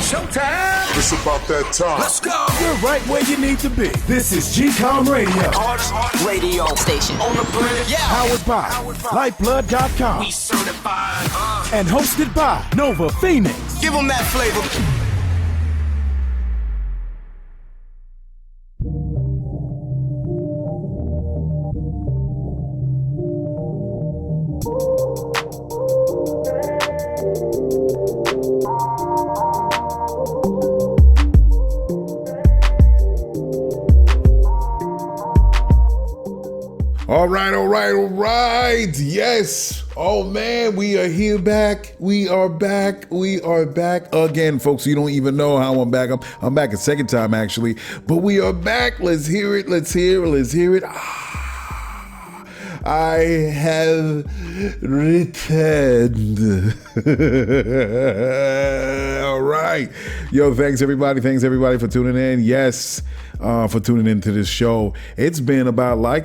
Showtime. It's about that time. Let's go. You're right where you need to be. This is GCOM Radio. Hardest radio station on the planet. Yeah. Powered by Lyfeblood.com. We certified. And hosted by Nova Phoenix. Give them that flavor. All right. Yes. Oh man, we are here back. We are back again, folks. You don't even know how I'm back. I'm back a second time actually, but we are back. Let's hear it. I have returned. All right. Yo, thanks everybody for tuning in. Yes, for tuning into this show. It's been about, I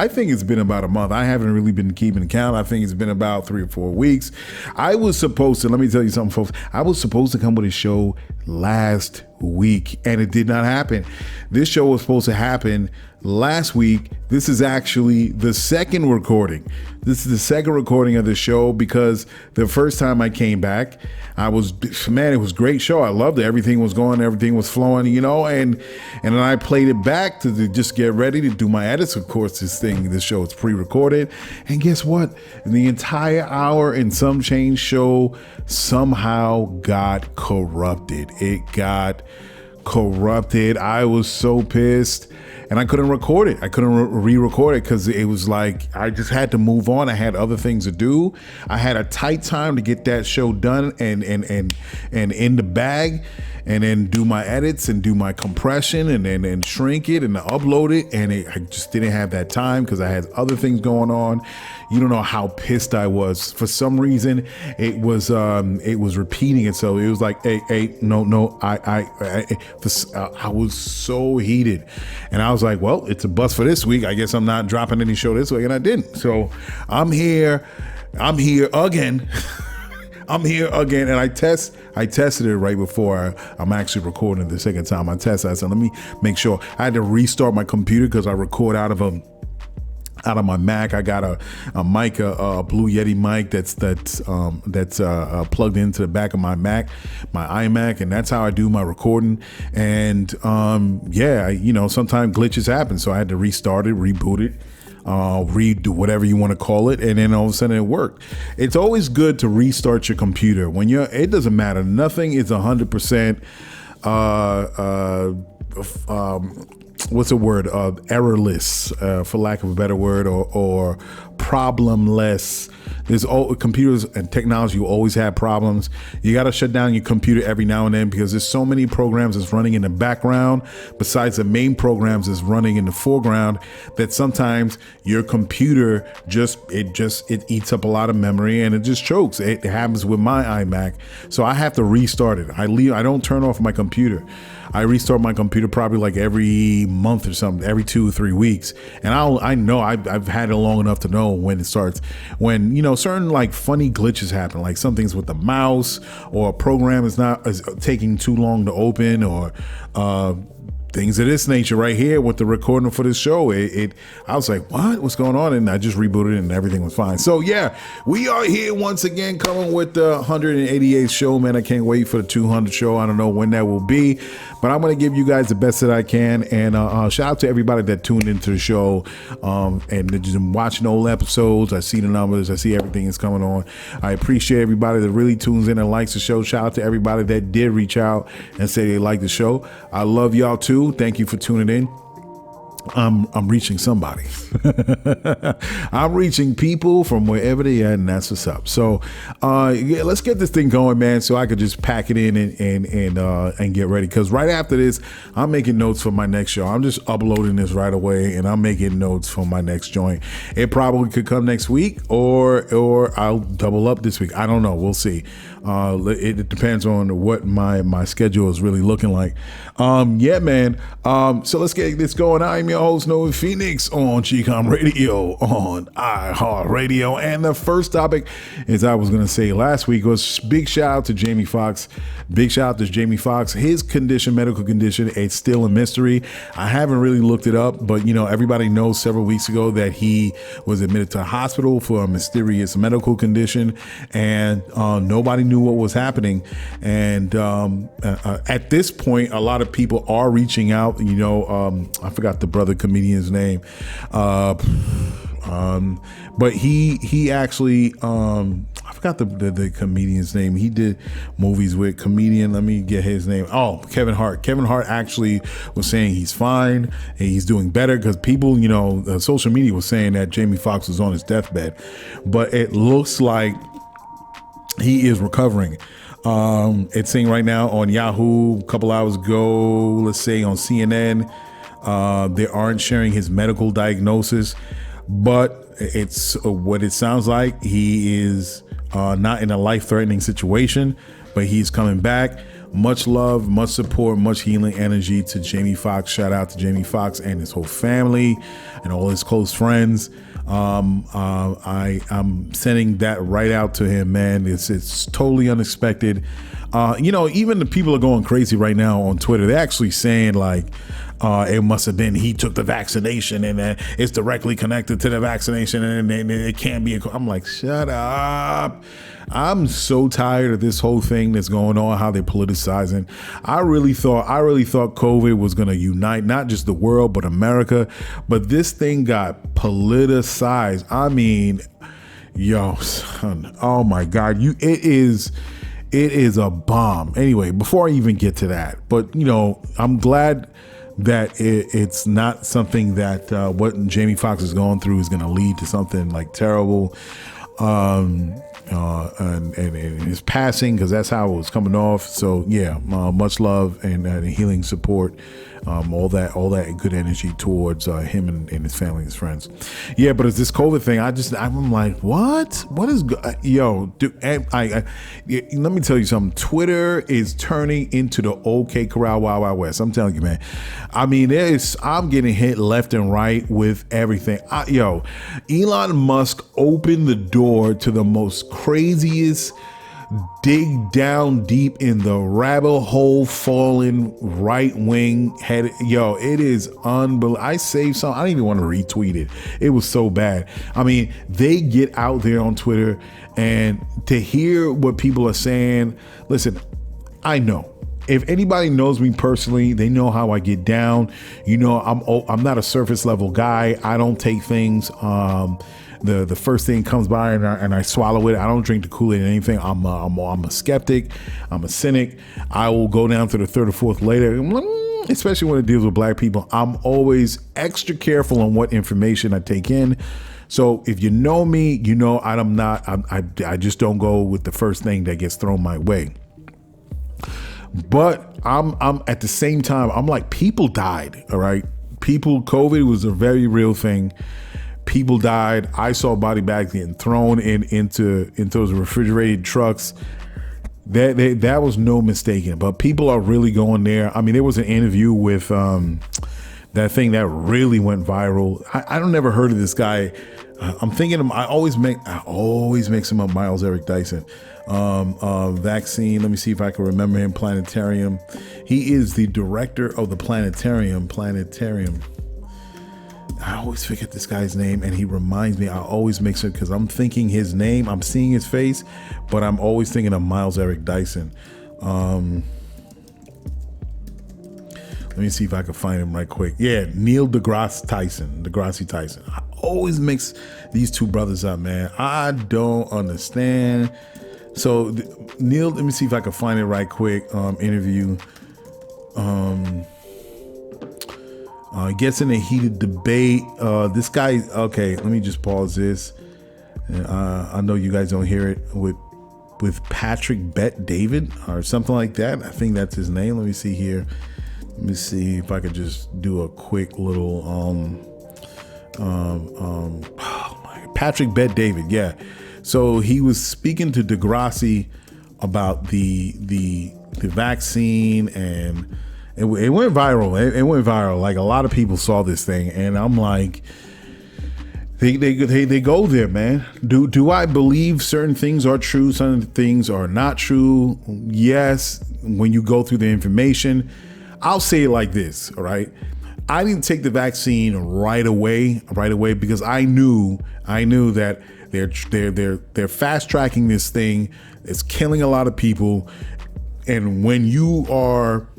think it's been about a month. I haven't really been keeping count. I think it's been about 3 or 4 weeks. I was supposed to, let me tell you something, folks. I was supposed to come with a show last week, and it did not happen. This show was supposed to happen last week. This is actually the second recording. This is the second recording of the show because the first time I came back, it was a great show. I loved it. Everything was going, everything was flowing, and then I played it back to just get ready to do my edits. Of course, this show is pre-recorded. And guess what? The entire hour and some change show somehow got corrupted. It got corrupted. I was so pissed. And I couldn't record it. I couldn't re-record it because it was like I just had to move on. I had other things to do. I had a tight time to get that show done and in the bag, and then do my edits and do my compression and then shrink it and upload it. And I just didn't have that time because I had other things going on. You don't know how pissed I was. For some reason, it was repeating it. So it was like, hey, no, I was so heated, and I was like, well, it's a bust for this week. I guess I'm not dropping any show this week, and I didn't. So I'm here again. I'm here again, and I tested it right before I'm actually recording the second time. I tested. I said, let me make sure. I had to restart my computer because I record out of my Mac. I got a mic, a Blue Yeti mic that's plugged into the back of my Mac, my iMac, and that's how I do my recording. And sometimes glitches happen, so I had to restart it, reboot it, redo whatever you want to call it, and then all of a sudden it worked. It's always good to restart your computer when it doesn't matter. Nothing is 100%. What's a word? Errorless, for lack of a better word, or problemless. There's computers and technology will always have problems. You got to shut down your computer every now and then because there's so many programs that's running in the background besides the main programs that's running in the foreground that sometimes your computer it eats up a lot of memory and it just chokes. It happens with my iMac, so I have to restart it. I don't turn off my computer. I restart my computer probably like every month or something, every 2 or 3 weeks. And I know I've had it long enough to know when it starts, when, certain like funny glitches happen, like some things with the mouse or a program is taking too long to open, or things of this nature right here with the recording for this show. I was like, what's going on? And I just rebooted it and everything was fine. So yeah, we are here once again coming with the 188th show, man. I can't wait for the 200 show. I don't know when that will be, but I'm going to give you guys the best that I can. And shout out to everybody that tuned into the show and just watching old episodes. I see the numbers. I see everything is coming on. I appreciate everybody that really tunes in and likes the show. Shout out to everybody that did reach out and say they like the show. I love y'all too. Thank you for tuning in. I'm reaching somebody. I'm reaching people from wherever they are, and that's what's up. So let's get this thing going, man, so I could just pack it in and get ready. Because right after this, I'm making notes for my next show. I'm just uploading this right away, and I'm making notes for my next joint. It probably could come next week, or I'll double up this week. I don't know. We'll see. It depends on what my schedule is really looking like. Yeah, man. So let's get this going. I'm your your host, Noah Phoenix, on GCOM Radio, on iHeartRadio. And the first topic, as I was going to say last week, was big shout out to Jamie Foxx. Big shout out to Jamie Foxx. His condition, medical condition, it's still a mystery. I haven't really looked it up, but everybody knows several weeks ago that he was admitted to the hospital for a mysterious medical condition, and nobody knew what was happening. And at this point, a lot of people are reaching out. I forgot the brother comedian's name, but he actually I forgot the comedian's name. He did movies with comedian. Let me get his name. Oh, Kevin Hart. Kevin Hart actually was saying he's fine and he's doing better, because people, social media was saying that Jamie Foxx was on his deathbed, but it looks like he is recovering. It's saying right now on Yahoo a couple hours ago, let's say on CNN, they aren't sharing his medical diagnosis, but it's what it sounds like. He is not in a life-threatening situation, but he's coming back. Much love, much support, much healing energy to Jamie Foxx. Shout out to Jamie Foxx and his whole family and all his close friends. I'm sending that right out to him, man. It's totally unexpected. Even the people are going crazy right now on Twitter. They're actually saying like, it must have been he took the vaccination and it's directly connected to the vaccination and it can't be. I'm like, shut up. I'm so tired of this whole thing that's going on, how they're politicizing. I really thought COVID was going to unite not just the world, but America. But this thing got politicized. I mean, yo, son, oh my God, it is a bomb. Anyway, before I even get to that, but I'm glad that it's not something that what Jamie Foxx is going through is going to lead to something like terrible. And his passing, because that's how it was coming off. So yeah, much love and healing support, all that good energy towards him and his family and his friends. Yeah, but it's this COVID thing. I'm like, what is yo, dude? Let me tell you something. Twitter is turning into the OK Corral Wild Wild West. I'm telling you, man. I mean, I'm getting hit left and right with everything. Elon Musk opened the door to the most craziest dig down deep in the rabbit hole fallen right wing head. Yo, it is unbelievable. I saved some. I didn't even want to retweet it. It was so bad. I mean, they get out there on Twitter, and to hear what people are saying. Listen, I know. If anybody knows me personally, they know how I get down. I'm not a surface level guy. I don't take things the first thing comes by and I swallow it. I don't drink the Kool-Aid or anything. I'm a skeptic. I'm a cynic. I will go down to the third or fourth later, especially when it deals with black people. I'm always extra careful on what information I take in. So if you know me, I just don't go with the first thing that gets thrown my way. But I'm at the same time, I'm like, people died. All right. COVID was a very real thing. People died. I saw body bags getting thrown into those refrigerated trucks. That was no mistaking. But people are really going there. I mean, there was an interview with that thing that really went viral. I don't never heard of this guy. I'm thinking I always mix him up. Miles Eric Dyson. Vaccine. Let me see if I can remember him. Planetarium. He is the director of the Planetarium. I always forget this guy's name, and he reminds me. I always mix it because I'm thinking his name. I'm seeing his face, but I'm always thinking of Miles Eric Dyson. Let me see if I can find him right quick. Yeah, Neil deGrasse Tyson. I always mix these two brothers up, man. I don't understand. So Neil, let me see if I can find it right quick. Interview. Gets in a heated debate. This guy. Okay, let me just pause this. I know you guys don't hear it with Patrick Bet David or something like that. I think that's his name. Let me see here. Let me see if I could just do a quick little Patrick Bet David. Yeah. So he was speaking to Degrassi about the vaccine and It went viral. It went viral. Like a lot of people saw this thing, and I'm like, they go there, man. Do I believe certain things are true? Certain things are not true. Yes. When you go through the information, I'll say it like this. All right. I didn't take the vaccine right away because I knew that they're fast tracking this thing. It's killing a lot of people. And when you are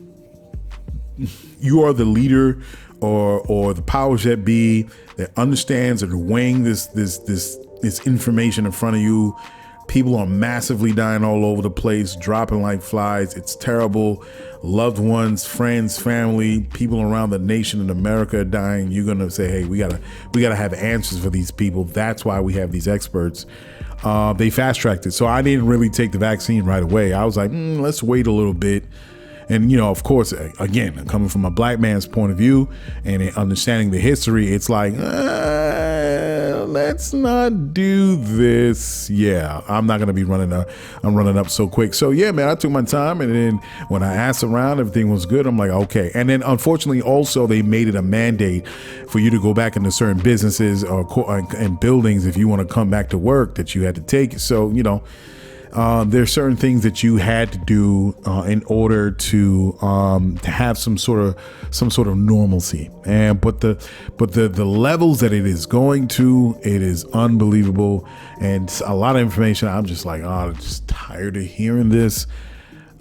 the leader or the powers that be that understands and weighing this information in front of you, people are massively dying all over the place, dropping like flies. It's terrible. Loved ones, friends, family, people around the nation in America are dying. You're gonna say, hey, we gotta have answers for these people. That's why we have these experts. They fast tracked it. So I didn't really take the vaccine right away. I was like, let's wait a little bit. And, of course, again, coming from a black man's point of view and understanding the history, it's like, let's not do this. Yeah, I'm not going to be running up so quick. So, yeah, man, I took my time. And then when I asked around, everything was good. I'm like, okay. And then, unfortunately, also, they made it a mandate for you to go back into certain businesses and buildings if you want to come back to work that you had to take. So, there's certain things that you had to do in order to have some sort of normalcy, but the levels that it is going to, it is unbelievable, and a lot of information. I'm just like, I'm just tired of hearing this.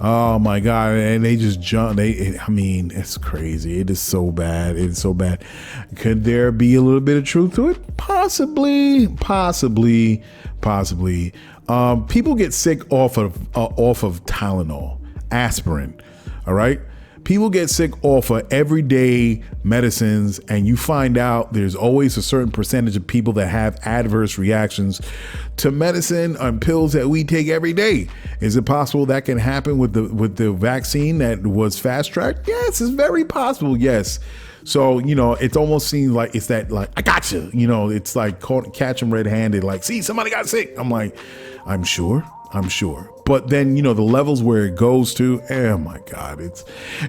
Oh my God. And they just jump. It's crazy. It is so bad. It is so bad. Could there be a little bit of truth to it? Possibly. People get sick off of Tylenol, aspirin. All right. People get sick off of everyday medicines, and you find out there's always a certain percentage of people that have adverse reactions to medicine and pills that we take every day. Is it possible that can happen with the vaccine that was fast tracked? Yes, it's very possible. Yes. So, it almost seems like it's that, like, I got you. It's like catch them red handed, like, see, somebody got sick. I'm like, I'm sure. But then, the levels where it goes to, oh my God,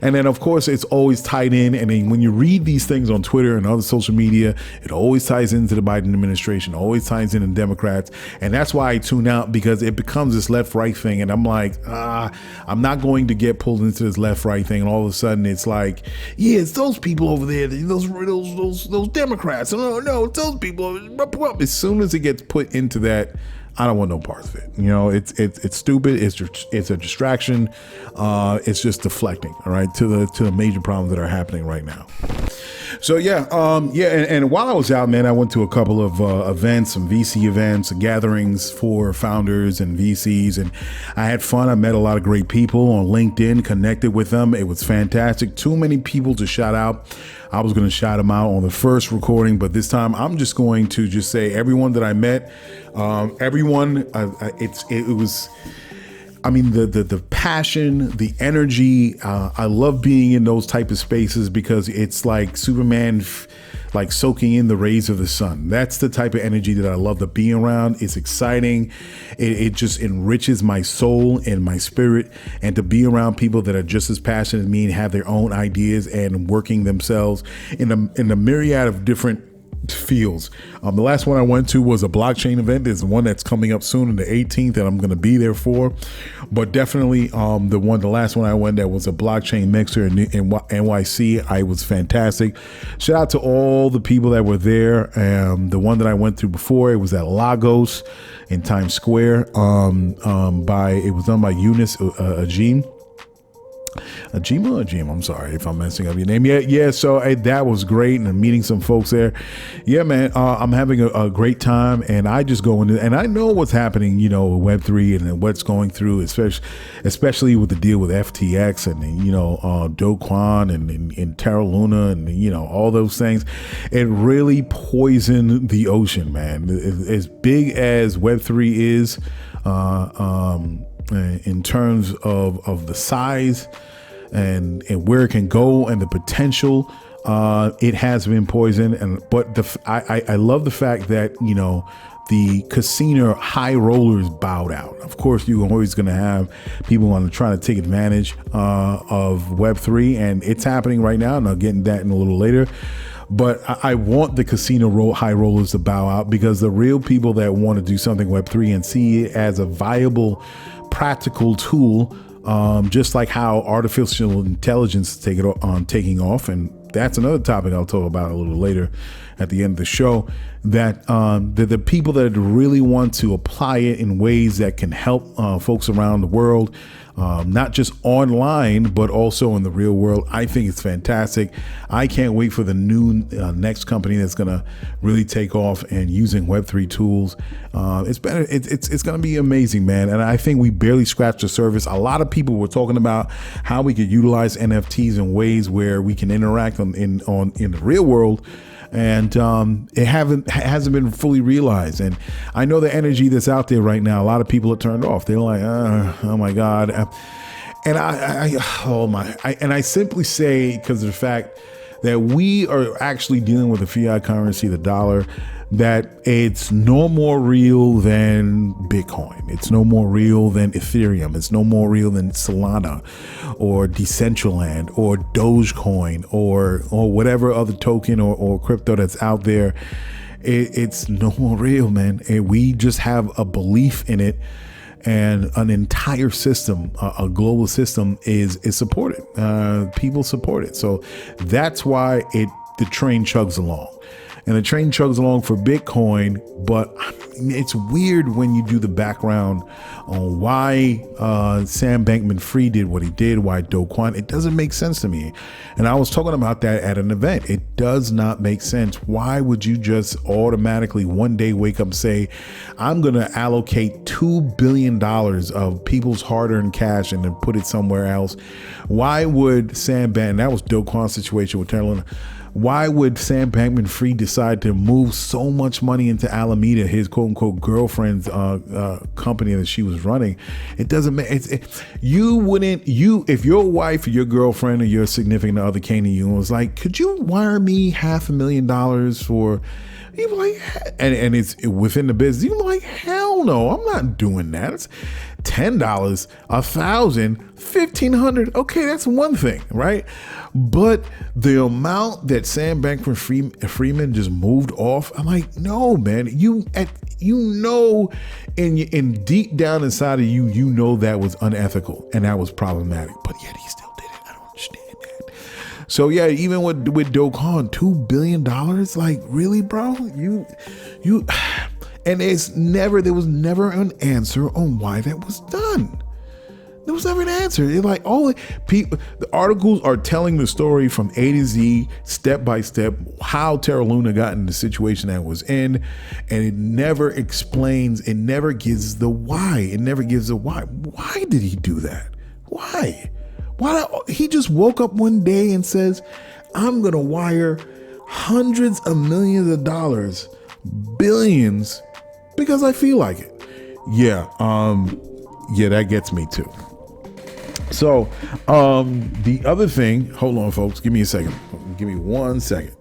and then of course it's always tied in. And then when you read these things on Twitter and other social media, it always ties into the Biden administration, always ties in the Democrats. And that's why I tune out, because it becomes this left right thing. And I'm like, I'm not going to get pulled into this left right thing. And all of a sudden it's like, yeah, it's those people over there, those Democrats. No, it's those people. As soon as it gets put into that, I don't want no parts of it. It's stupid. It's a distraction. It's just deflecting, all right, to the major problems that are happening right now. So and while I was out, man, I went to a couple of events, some VC events, gatherings for founders and VCs, and I had fun. I met a lot of great people on LinkedIn, connected with them. It was fantastic. Too many people to shout out. I was going to shout them out on the first recording, but this time I'm just going to just say everyone that I met, everyone. It was. The passion, the energy. I love being in those type of spaces because it's like Superman, like soaking in the rays of the sun. That's the type of energy that I love to be around. It's exciting. It just enriches my soul and my spirit. And to be around people that are just as passionate as me and have their own ideas and working themselves in a myriad of different fields. The last one I went to was a blockchain event. There's one that's coming up soon on the 18th that I'm going to be there for. But definitely the last one I went, that was a blockchain mixer in NYC. I was fantastic. Shout out to all the people that were there. The one that I went to before, it was at Lagos in Times Square. It was done by Eunice Ajim. Ajim, I'm sorry if I'm messing up your name. Yeah. So that was great, and meeting some folks there. Yeah, man, I'm having a great time, and I just go into, and I know what's happening, with Web3 and what's going through, especially with the deal with FTX and Do Kwon and Terra Luna and all those things. It really poisoned the ocean, man. As big as Web3 is, in terms of the size and where it can go and the potential, it has been poisoned. But I love the fact that the casino high rollers bowed out. Of course, you're always going to have people want to try to take advantage of Web3, and it's happening right now, and I'll get into that in a little later. But I want the casino high rollers to bow out, because the real people that want to do something Web3 and see it as a viable, practical tool, just like how artificial intelligence is taking off, and that's another topic I'll talk about a little later at the end of the show, that the people that really want to apply it in ways that can help folks around the world, not just online, but also in the real world. I think it's fantastic. I can't wait for the new next company that's going to really take off and using Web3 tools. It's going to be amazing, man. And I think we barely scratched the surface. A lot of people were talking about how we could utilize NFTs in ways where we can interact in the real world. And it hasn't been fully realized. And I know the energy that's out there right now, a lot of people are turned off. They're like, oh my God. And I simply say, because of the fact that we are actually dealing with a fiat currency, the dollar, that it's no more real than Bitcoin. It's no more real than Ethereum. It's no more real than Solana or Decentraland or Dogecoin or whatever other token or crypto that's out there. It's no more real, man. And we just have a belief in it, and an entire system, a global system is supported. People support it. So that's why the train chugs along. And the train chugs along for Bitcoin, but it's weird when you do the background on why Sam Bankman-Fried did what he did, why Do Kwon. It doesn't make sense to me. And I was talking about that at an event. It does not make sense. Why would you just automatically one day wake up and say, I'm going to allocate $2 billion of people's hard-earned cash and then put it somewhere else? Why would Sam Bankman, that was Do Kwon's situation with Terra, why would Sam Bankman-Fried decide to move so much money into Alameda, his quote unquote girlfriend's company that she was running? It doesn't make if your wife or your girlfriend or your significant other came to you and was like, could you wire me $500,000 for, you'd be like, and it's within the business, you'd be like, hell no, I'm not doing that. It's $10, $1,000, $1,500. Okay, that's one thing, right? But the amount that Sam Bankman-Fried just moved off, I'm like, no, man. In deep down inside of you, you know that was unethical and that was problematic. But yet he still did it. I don't understand that. So yeah, even with Do Kwon, $2 billion, like really, bro? You. And there was never an answer on why that was done. There was never an answer. It's like the articles are telling the story from A to Z, step by step, how Terra Luna got in the situation that it was in, and it never explains. It never gives the why. It never gives the why. Why did he do that? Why? He just woke up one day and says, "I'm gonna wire hundreds of millions of dollars, billions, because I feel like it." Yeah, that gets me too. So, the other thing, hold on, folks. Give me a second. Give me 1 second.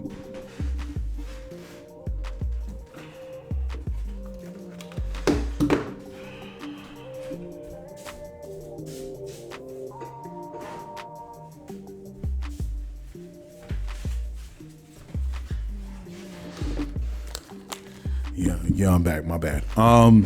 Yeah, I'm back. My bad. I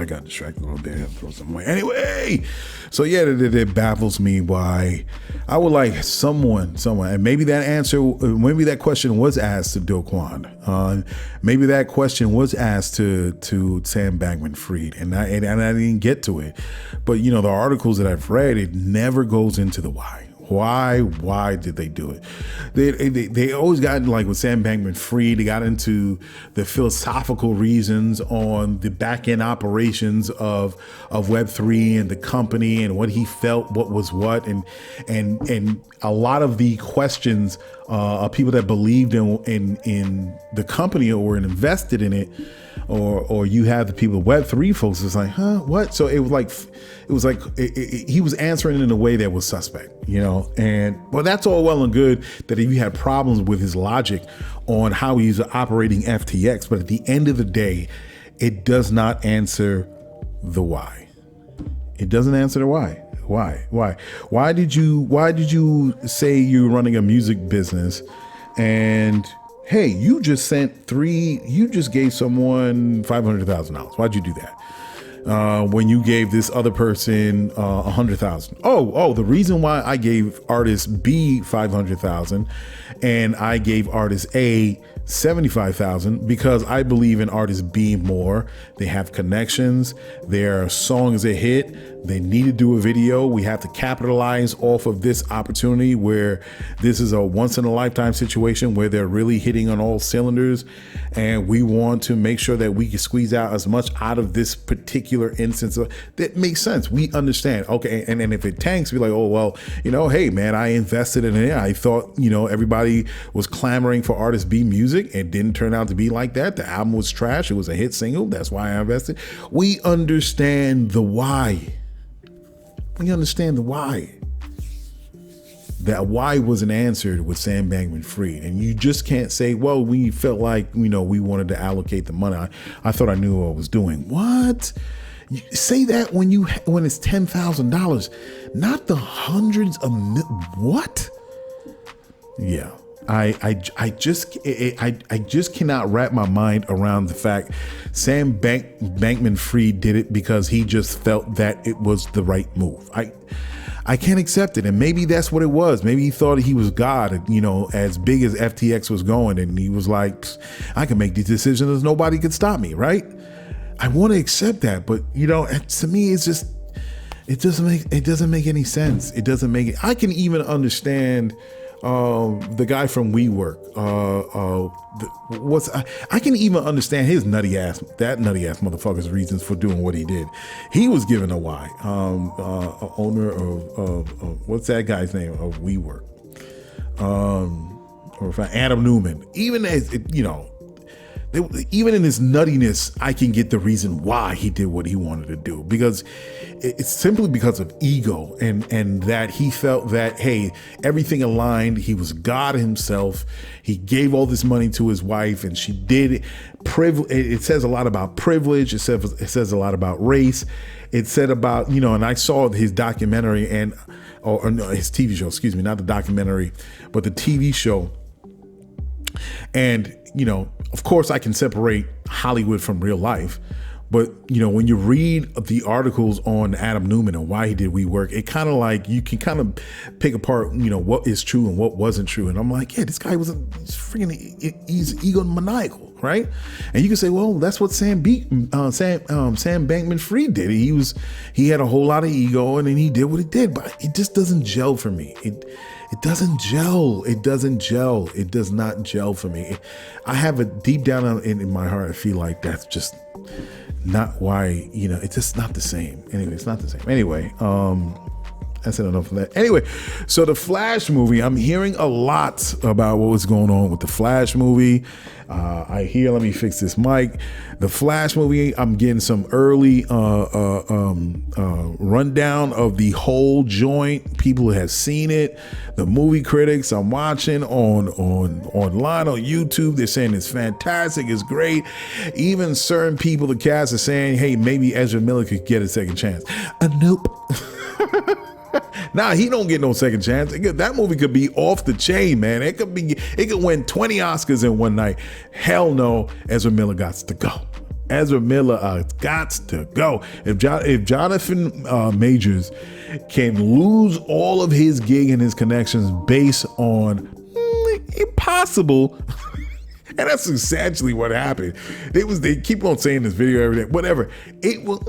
got distracted a little bit. I had to throw something away. Anyway, so yeah, it baffles me why I would like someone, and maybe that question was asked to Do Kwon. Maybe that question was asked to Sam Bankman-Fried, and I didn't get to it. But the articles that I've read, it never goes into the why. Why did they do it? They always got, like with Sam Bankman-Fried, they got into the philosophical reasons on the back end operations of Web3 and the company and what he felt, what was what, and a lot of the questions people that believed in the company or invested in it, or you have the people, Web3 folks, it's like, huh, what? So it was like he was answering in a way that was suspect, and well, that's all well and good that if you had problems with his logic on how he's operating FTX, but at the end of the day, it does not answer the why. It doesn't answer the why. Why did you say you're running a music business and hey, you just gave someone $500,000. Why'd you do that? When you gave this other person $100,000. Oh, the reason why I gave artist B $500,000 and I gave artist A $75,000 because I believe in artist B more. They have connections. Their song is a hit. They need to do a video. We have to capitalize off of this opportunity where this is a once in a lifetime situation where they're really hitting on all cylinders. And we want to make sure that we can squeeze out as much out of this particular instance. That makes sense. We understand. Okay. And then if it tanks, we're like, oh, well, hey man, I invested in it. I thought, everybody was clamoring for artist B music. It didn't turn out to be like that. The album was trash. It was a hit single. That's why I invested. We understand the why. We understand the why. That why wasn't answered with Sam Bankman-Fried. And you just can't say, well, we felt like, we wanted to allocate the money. I thought I knew what I was doing. What? You say that when it's $10,000, not the hundreds of what? Yeah. I just cannot wrap my mind around the fact Sam Bankman-Fried did it because he just felt that it was the right move. I can't accept it. And maybe that's what it was. Maybe he thought he was God, as big as FTX was going. And he was like, I can make these decisions. Nobody could stop me. Right. I want to accept that. But, to me, it's just, it doesn't make any sense. It doesn't make it. I can even understand the guy from WeWork, I can even understand his nutty ass motherfucker's reasons for doing what he did. He was given a why. Owner of what's that guy's name of WeWork? Or Adam Newman. Even as even in his nuttiness, I can get the reason why he did what he wanted to do, because it's simply because of ego and that he felt that, hey, everything aligned. He was God himself. He gave all this money to his wife and she did it. It says a lot about privilege. It says a lot about race. It said about, and I saw his documentary or no, his TV show, excuse me, not the documentary, but the TV show. And, of course I can separate Hollywood from real life, but when you read the articles on Adam Newman and why he did WeWork, it kind of like you can kind of pick apart, what is true and what wasn't true. And I'm like, yeah, this guy he's egomaniacal, right? And you can say, well, that's what Sam Bankman-Fried did. He had a whole lot of ego and then he did what he did, but it just doesn't gel for me. It doesn't gel. It doesn't gel. It does not gel for me. I have a deep down in my heart, I feel like that's just not why, it's just not the same. Anyway, it's not the same. Anyway, I said enough of that. Anyway, so the Flash movie, I'm hearing a lot about what was going on with the Flash movie. Let me fix this mic. The Flash movie, I'm getting some early rundown of the whole joint. People have seen it. The movie critics I'm watching online on YouTube, they're saying it's fantastic, it's great. Even certain people, the cast, are saying, hey, maybe Ezra Miller could get a second chance. Nope. Nah, he don't get no second chance. That movie could be off the chain, man. It could win 20 Oscars in one night. Hell no, Ezra Miller got to go. Ezra Miller got to go. If Jonathan Majors can lose all of his gig and his connections based on impossible And that's essentially what happened. They keep on saying this video every day, whatever. It was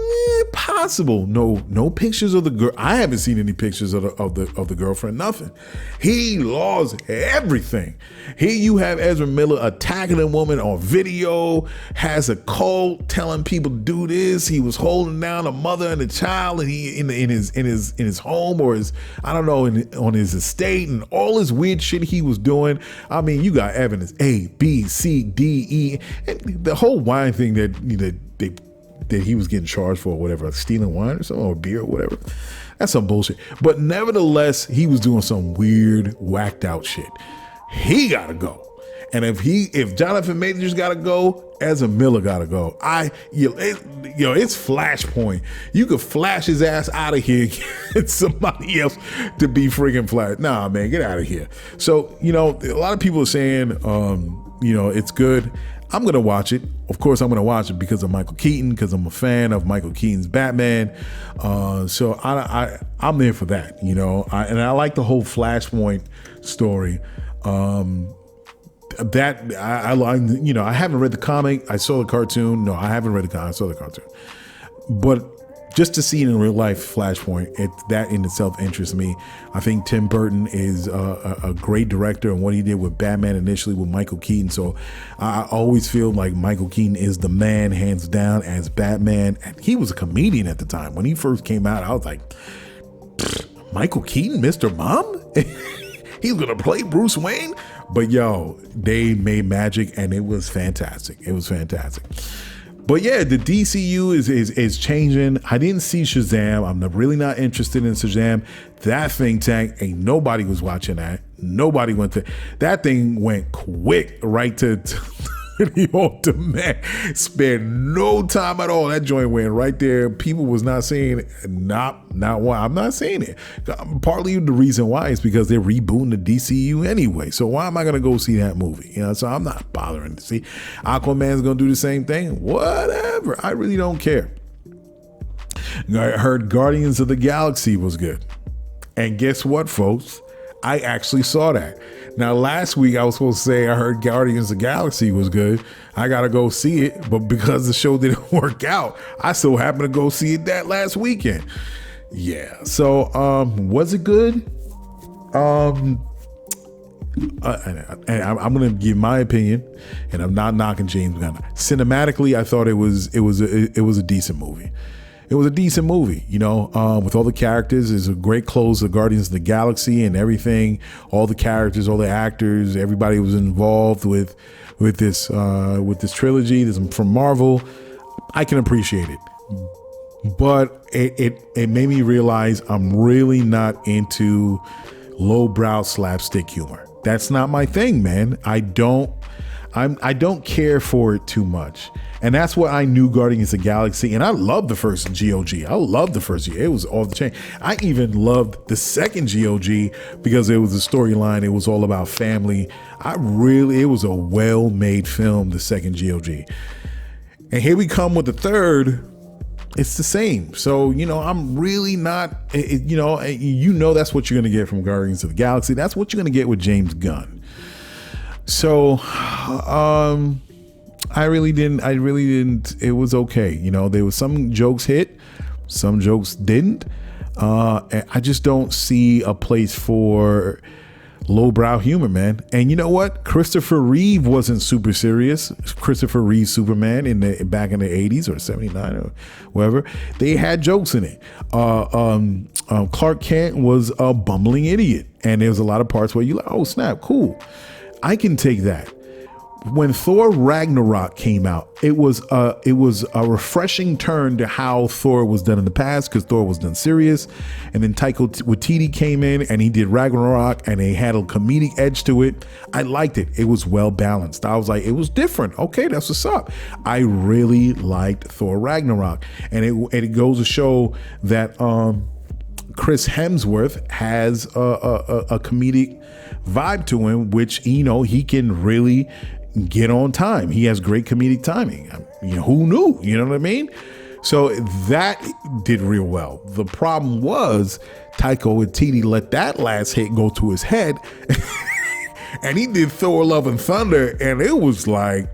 possible. No pictures of the girl. I haven't seen any pictures of the girlfriend. Nothing. He lost everything. Here you have Ezra Miller attacking a woman on video. Has a cult telling people to do this. He was holding down a mother and a child, and he in his home or his, I don't know, on his estate, and all this weird shit he was doing. I mean, you got evidence. A, B, C, D, E, and the whole wine thing that he was getting charged for, or whatever, like stealing wine or something, or beer or whatever. That's some bullshit. But nevertheless, he was doing some weird, whacked out shit. He gotta go. And if Jonathan Majors gotta go, Ezra Miller gotta go. It's Flashpoint. You could flash his ass out of here, get somebody else to be freaking flash. Nah, man, get out of here. So, a lot of people are saying, it's good. I'm going to watch it. Of course, I'm going to watch it because of Michael Keaton, because I'm a fan of Michael Keaton's Batman. So I'm there for that, and I like the whole Flashpoint story. I haven't read the comic. I saw the cartoon. No, I haven't read the comic. I saw the cartoon. But just to see it in real life, Flashpoint, that in itself interests me. I think Tim Burton is a great director, and what he did with Batman initially with Michael Keaton. So I always feel like Michael Keaton is the man, hands down, as Batman. And he was a comedian at the time. When he first came out, I was like, Michael Keaton, Mr. Mom? He's going to play Bruce Wayne? But they made magic, and it was fantastic. It was fantastic. But yeah, the DCU is changing. I didn't see Shazam. I'm really not interested in Shazam. That think tank, ain't nobody was watching that. Nobody went to that thing. Went quick right to the ultimate. Spared no time at all. That joint went right there. People was not seeing it. Not why. I'm not seeing it. Partly the reason why is because they're rebooting the DCU anyway. So why am I gonna go see that movie? So I'm not bothering to see. Aquaman's gonna do the same thing. Whatever. I really don't care. I heard Guardians of the Galaxy was good. And guess what, folks? I actually saw that. Now, last week I was supposed to say I heard Guardians of the Galaxy was good. I got to go see it. But because the show didn't work out, I so happened to go see it that last weekend. Yeah. So, was it good? And I'm going to give my opinion, and I'm not knocking James Gunn. Cinematically, I thought it was a decent movie. It was a decent movie, with all the characters. It's a great close of Guardians of the Galaxy and everything. All the characters, all the actors, everybody was involved with this trilogy. This from Marvel. I can appreciate it, but it made me realize I'm really not into lowbrow slapstick humor. That's not my thing, man. I don't care for it too much. And that's what I knew Guardians of the Galaxy. And I loved the first GOG. I loved the first GOG. It was off the chain. I even loved the second GOG because it was a storyline. It was all about family. It was a well-made film, the second GOG. And here we come with the third. It's the same. So, I'm really not, that's what you're going to get from Guardians of the Galaxy. That's what you're going to get with James Gunn. So, I really didn't. It was okay. There was some jokes hit, some jokes didn't. I just don't see a place for lowbrow humor, man. And you know what? Christopher Reeve wasn't super serious. Christopher Reeve Superman back in the 80s or 79 or whatever. They had jokes in it. Clark Kent was a bumbling idiot. And there was a lot of parts where you're like, oh snap, cool. I can take that. When Thor Ragnarok came out, it was a refreshing turn to how Thor was done in the past, because Thor was done serious, and then Taika Waititi came in and he did Ragnarok, and they had a comedic edge to it. I liked it. It was well balanced. I was like, it was different. Okay, that's what's up. I really liked Thor Ragnarok, and it goes to show that Chris Hemsworth has a comedic vibe to him, which he can really get on time. He has great comedic timing. Who knew? You know what I mean? So that did real well. The problem was Taika Waititi let that last hit go to his head And he did Thor Love and Thunder, and it was like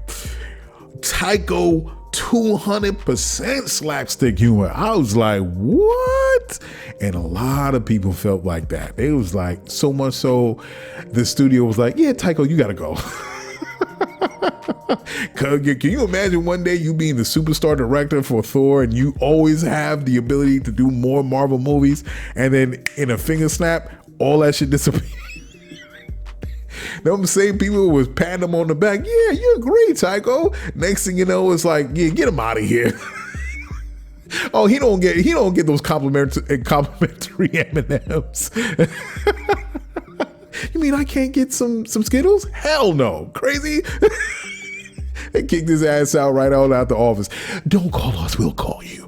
Taiko 200% slapstick humor. I was like, what? And a lot of people felt like that. It was like, so much so the studio was like, yeah, Taiko, you gotta go. Can you imagine one day you being the superstar director for Thor and you always have the ability to do more Marvel movies, and then in a finger snap, all that shit disappears? Them same people was patting him on the back. Yeah, you're great, Taiko. Next thing you know, it's like, yeah, get him out of here. Oh, he don't get those complimentary M&Ms. You mean I can't get some Skittles? Hell no. Crazy? They kicked his ass out right out the office. Don't call us, we'll call you.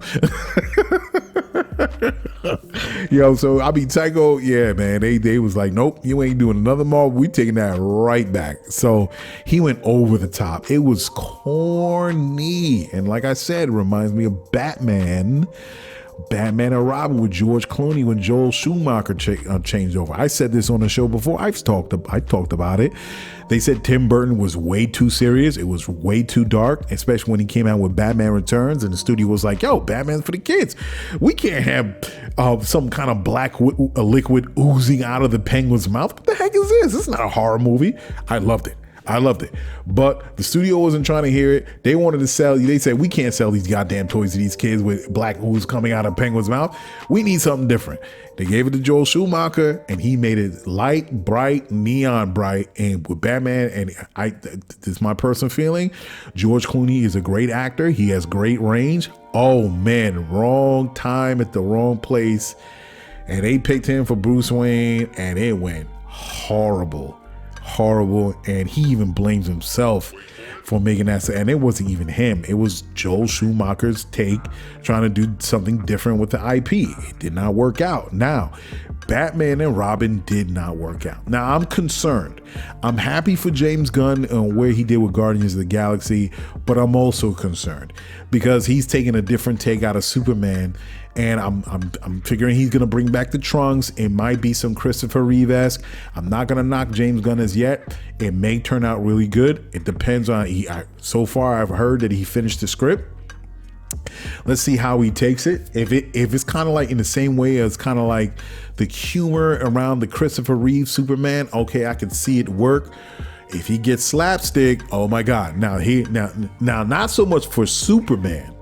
Yo, so I mean, Taiko, yeah, man, they was like, nope, you ain't doing another Marvel. We taking that right back. So he went over the top. It was corny, and like I said, it reminds me of Batman and Robin with George Clooney when Joel Schumacher changed over. I said this on the show before. I talked about it. They said Tim Burton was way too serious. It was way too dark, especially when he came out with Batman Returns, and the studio was like, yo, Batman's for the kids. We can't have some kind of black liquid oozing out of the penguin's mouth. What the heck is this? This is not a horror movie. I loved it. But the studio wasn't trying to hear it. They wanted to sell. They said, we can't sell these goddamn toys to these kids with black ooze coming out of Penguin's mouth. We need something different. They gave it to Joel Schumacher, and he made it light, bright, neon bright. And with Batman, and this is my personal feeling, George Clooney is a great actor. He has great range. Oh man, wrong time at the wrong place. And they picked him for Bruce Wayne, and it went horrible, and he even blames himself for making that. And it wasn't even him. It was Joel Schumacher's take, trying to do something different with the IP. It did not work out. Now, Batman and Robin did not work out. Now, I'm concerned. I'm happy for James Gunn and where he did with Guardians of the Galaxy, but I'm also concerned because he's taking a different take out of Superman. And I'm figuring he's gonna bring back the Trunks. It might be some Christopher Reeve-esque. I'm not gonna knock James Gunn as yet. It may turn out really good. It depends on. So far, I've heard that he finished the script. Let's see how he takes it. If it's kind of like in the same way as kind of like the humor around the Christopher Reeve Superman, okay, I can see it work. If he gets slapstick, oh my God! Now not so much for Superman.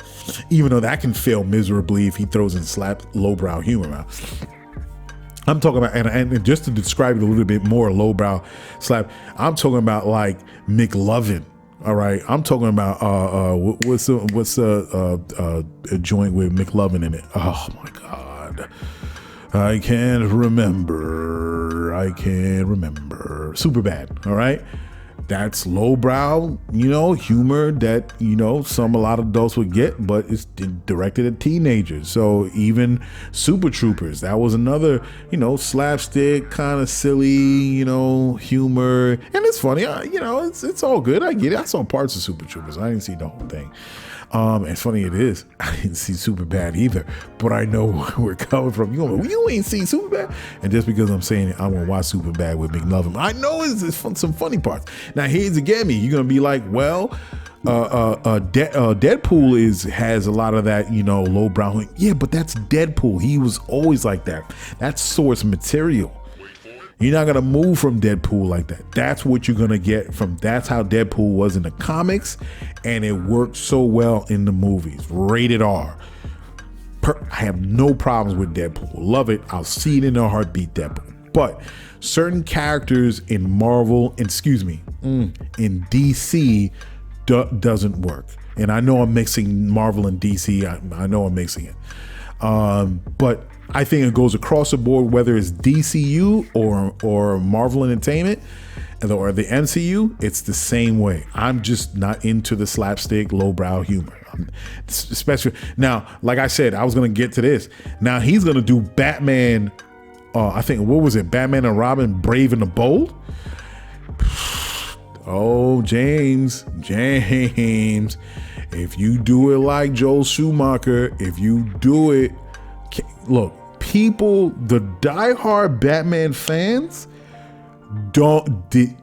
Even though that can fail miserably if he throws in lowbrow humor out. I'm talking about, and just to describe it a little bit more, lowbrow slap, I'm talking about like McLovin. All right, I'm talking about what's a joint with McLovin in it? Oh my God, I can't remember. Superbad. All right. That's lowbrow, humor that, a lot of adults would get, but it's directed at teenagers. So even Super Troopers, that was another, slapstick, kind of silly, humor. And it's funny, it's all good. I get it. I saw parts of Super Troopers. I didn't see the whole thing. As funny it is, I didn't see Superbad either, but I know where we're coming from. You ain't seen Superbad, and just because I'm saying it, I'm gonna watch Superbad with McLovin. I know it's some funny parts. Now here's the gammy. You're gonna be like, well, Deadpool has a lot of that, lowbrow. Yeah, but that's Deadpool. He was always like that. That's source material. You're not gonna move from Deadpool like that. That's what you're gonna get from. That's how Deadpool was in the comics, and it worked so well in the movies. Rated R. I have no problems with Deadpool. Love it. I'll see it in a heartbeat, Deadpool. But certain characters in Marvel, in DC, doesn't work. And I know I'm mixing Marvel and DC. I know I'm mixing it. But I think it goes across the board, whether it's DCU or Marvel Entertainment or the MCU, it's the same way. I'm just not into the slapstick, lowbrow humor. Especially now, like I said, I was going to get to this. Now he's going to do Batman. I think, what was it? Batman and Robin, Brave and the Bold. Oh, James, if you do it like Joel Schumacher, if you do it, look, people, the diehard Batman fans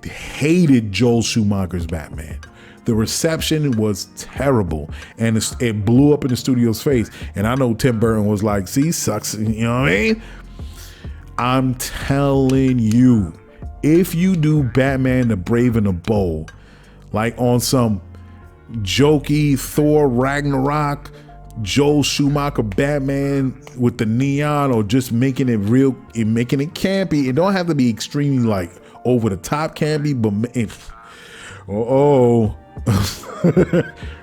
hated Joel Schumacher's Batman. The reception was terrible, and it blew up in the studio's face. And I know Tim Burton was like, see, sucks, you know what I mean? I'm telling you, if you do Batman the Brave and the Bold, like on some jokey Thor Ragnarok, Joel Schumacher Batman with the neon, or just making it real, making it campy, it don't have to be extremely like over the top campy, but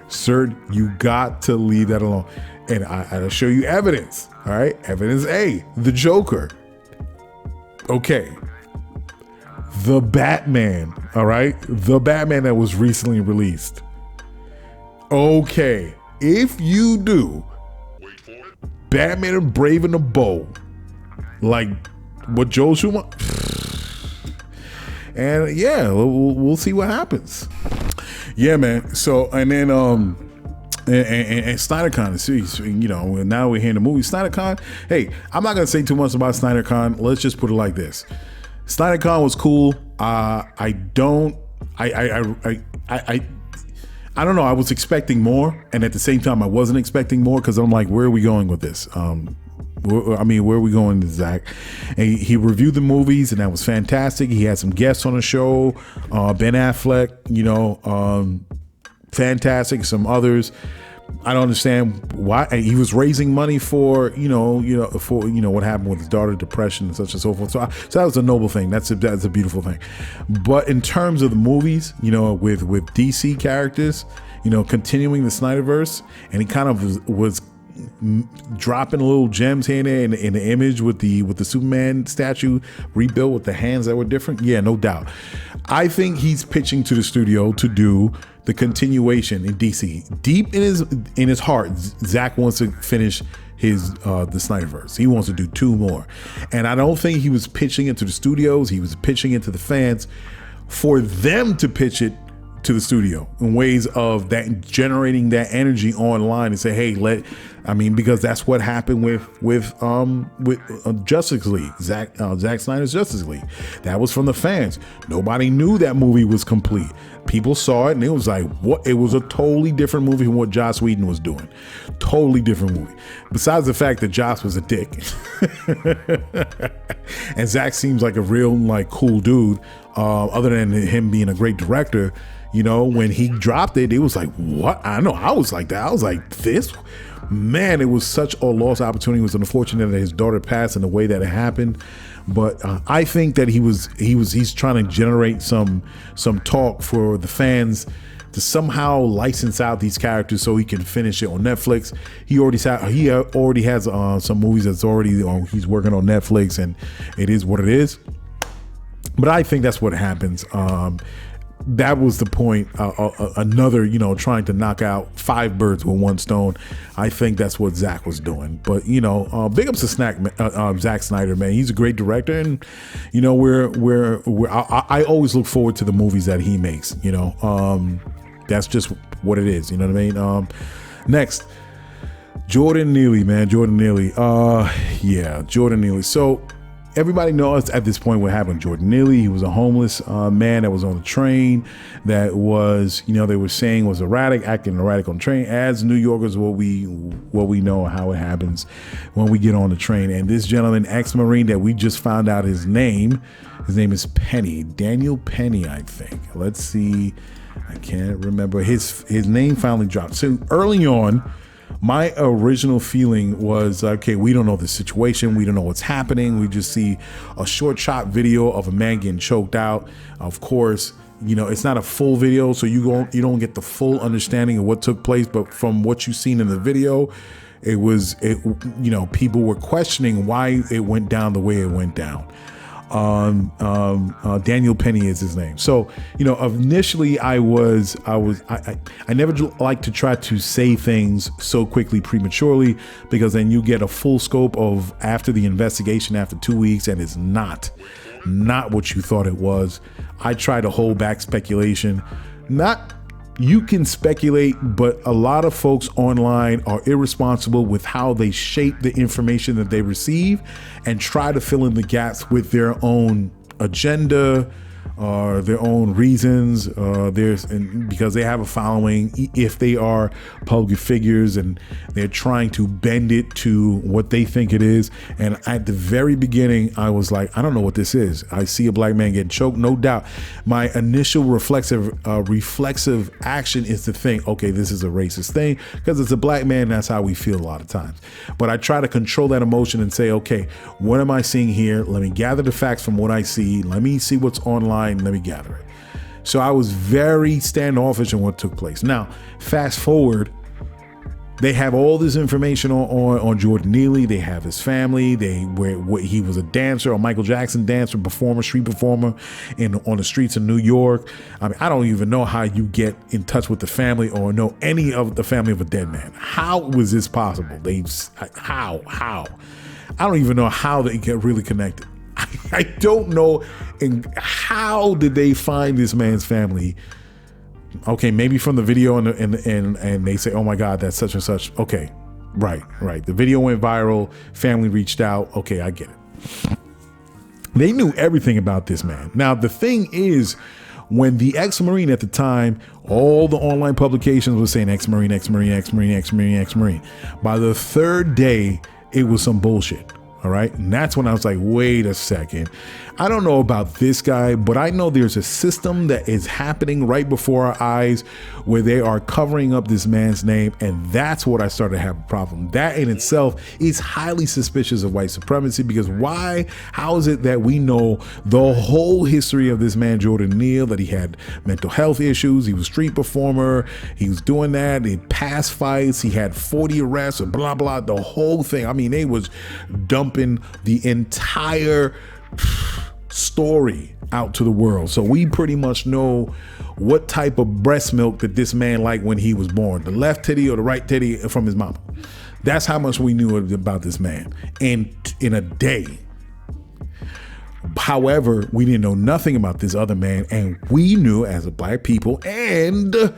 sir, you got to leave that alone. And I'll show you evidence. All right, evidence A, the Joker. Okay, the Batman. All right, the Batman that was recently released. Okay, if you do Batman and Brave and the Bold, like what Joel Schumacher, and yeah, we'll see what happens. Yeah, man. So and then and SnyderCon, you know, now we're hearing the movie SnyderCon. Hey, I'm not gonna say too much about SnyderCon. Let's just put it like this: SnyderCon was cool. I don't know. I was expecting more, and at the same time, I wasn't expecting more because I'm like, where are we going with this? Where are we going with Zach? And he reviewed the movies, and that was fantastic. He had some guests on the show, Ben Affleck, you know, fantastic. Some others. I don't understand why he was raising money for what happened with his daughter, depression, and such and so forth. So that was a noble thing. That's a beautiful thing. But in terms of the movies, you know, with DC characters, you know, continuing the Snyderverse, and he kind of was dropping little gems here and there in the image with the Superman statue rebuilt with the hands that were different. Yeah, no doubt. I think he's pitching to the studio to do the continuation in DC. Deep in his heart, Zach wants to finish his the Snyderverse. He wants to do 2 more. And I don't think he was pitching it to the studios. He was pitching it to the fans for them to pitch it to the studio in ways of that generating that energy online and say, hey, because that's what happened with Justice League, Zack Snyder's Justice League. That was from the fans. Nobody knew that movie was complete. People saw it and it was like, what? It was a totally different movie from what Joss Whedon was doing. Totally different movie. Besides the fact that Joss was a dick, and Zack seems like a real cool dude. Other than him being a great director. You know, when he dropped it, it was like, what? I know, I was like that. I was like, this? Man, it was such a lost opportunity. It was unfortunate that his daughter passed in the way that it happened. But I think that he's trying to generate some talk for the fans to somehow license out these characters so he can finish it on Netflix. He already has some movies that's already he's working on Netflix, and it is what it is. But I think that's what happens. That was the point. Another, trying to knock out 5 birds with 1 stone. I think that's what Zach was doing. But big ups to Zack Snyder, man. He's a great director, and I always look forward to the movies that he makes. That's just what it is. You know what I mean? Next, Jordan Neely, man. Jordan Neely. Jordan Neely. So. Everybody knows at this point what happened to Jordan Neely. He was a homeless man that was on the train that was, they were saying was erratic, acting erratic on the train. As New Yorkers, what we know how it happens when we get on the train. And this gentleman, ex-Marine that we just found out his name is Penny, Daniel Penny, I think. Let's see. I can't remember. His name finally dropped. So early on, my original feeling was, okay, we don't know the situation. We don't know what's happening. We just see a short shot video of a man getting choked out. Of course, it's not a full video, so you don't get the full understanding of what took place. But from what you've seen in the video, people were questioning why it went down the way it went down. Daniel Penny is his name. So, initially I never like to try to say things so quickly prematurely, because then you get a full scope of after the investigation after 2 weeks, and it's not what you thought it was. I try to hold back speculation. You can speculate, but a lot of folks online are irresponsible with how they shape the information that they receive and try to fill in the gaps with their own agenda or their own reasons. Because they have a following, if they are public figures, and they're trying to bend it to what they think it is. And at the very beginning, I was like, I don't know what this is. I see a black man getting choked, no doubt. My initial reflexive action is to think, okay, this is a racist thing, because it's a black man. That's how we feel a lot of times. But I try to control that emotion and say, okay, what am I seeing here? Let me gather the facts from what I see. Let me see what's online. Let me gather it. So I was very standoffish in what took place. Now, fast forward, they have all this information on Jordan Neely. They have his family. He was a dancer, a Michael Jackson dancer, performer, street performer on the streets of New York. I mean, I don't even know how you get in touch with the family or know any of the family of a dead man. How was this possible? How? I don't even know how they get really connected. I don't know. And how did they find this man's family? Okay, maybe from the video and they say, oh my God, that's such and such. Okay, right. The video went viral. Family reached out. Okay, I get it. They knew everything about this man. Now, the thing is, when the ex-Marine at the time, all the online publications were saying ex-Marine, ex-Marine, ex-Marine, ex-Marine, ex-Marine. By the third day, it was some bullshit. All right. And that's when I was like, wait a second. I don't know about this guy, but I know there's a system that is happening right before our eyes where they are covering up this man's name. And that's what I started to have a problem. That in itself is highly suspicious of white supremacy, because why? How is it that we know the whole history of this man, Jordan Neely, that he had mental health issues? He was a street performer. He was doing that in past fights. He had 40 arrests and blah, blah, the whole thing. I mean, they was dumping the entire story out to the world. So we pretty much know what type of breast milk that this man liked when he was born, the left titty or the right titty from his mama. That's how much we knew about this man in a day. However, we didn't know nothing about this other man, and we knew as a black people, and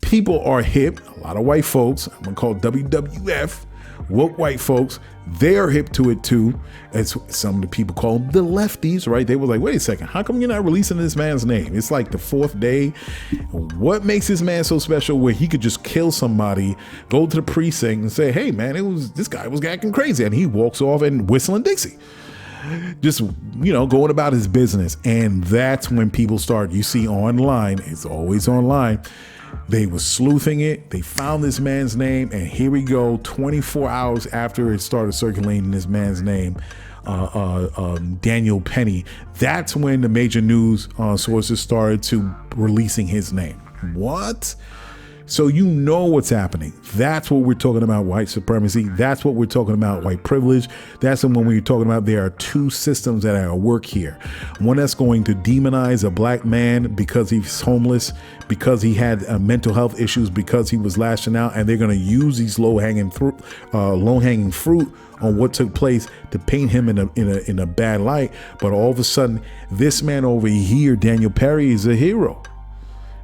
people are hip, a lot of white folks, I'm gonna call it WWF, woke white folks, they're hip to it too. As some of the people call them the lefties, right? They were like, wait a second, how come you're not releasing this man's name? It's like the fourth day. What makes this man so special where he could just kill somebody, go to the precinct and say, hey man, this guy was acting crazy, and he walks off and whistling Dixie, just, going about his business. And that's when people start, you see online, it's always online, they were sleuthing it. They found this man's name, and here we go, 24 hours after it started circulating this man's name, Daniel Penny. That's when the major news sources started to releasing his name. What? So you know what's happening. That's what we're talking about, white supremacy. That's what we're talking about, white privilege. That's when we're talking about there are two systems that are at work here. One that's going to demonize a black man because he's homeless, because he had mental health issues, because he was lashing out, and they're going to use these low-hanging fruit on what took place to paint him in a bad light. But all of a sudden, this man over here, Daniel Perry, is a hero.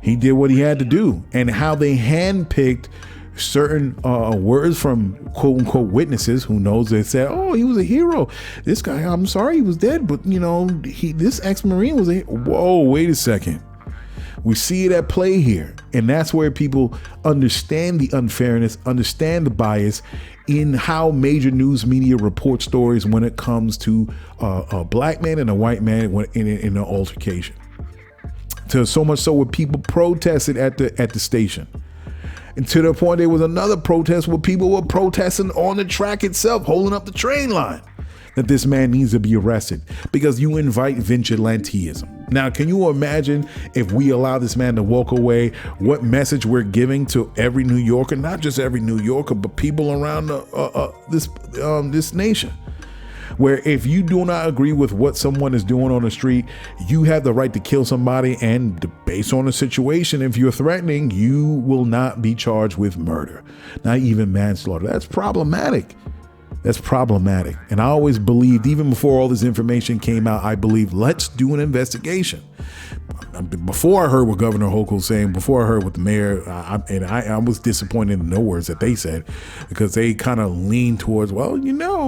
He did what he had to do, and how they handpicked certain words from quote unquote witnesses. Who knows? They said, "Oh, he was a hero. This guy, I'm sorry, he was dead, but this ex-Marine was a." Whoa, wait a second. We see it at play here, and that's where people understand the unfairness, understand the bias in how major news media report stories when it comes to a black man and a white man in an altercation. To so much so where people protested at the station. And to the point there was another protest where people were protesting on the track itself, holding up the train line, that this man needs to be arrested because you invite vigilantism. Now, can you imagine if we allow this man to walk away, what message we're giving to every New Yorker, not just every New Yorker, but people around this nation? Where if you do not agree with what someone is doing on the street, you have the right to kill somebody, and based on the situation, if you're threatening, you will not be charged with murder, not even manslaughter. That's problematic. That's problematic. And I always believed, even before all this information came out, I believed, let's do an investigation. before I heard what Governor Hochul was saying, before I heard what the mayor, I was disappointed in the words that they said, because they kind of leaned towards, well,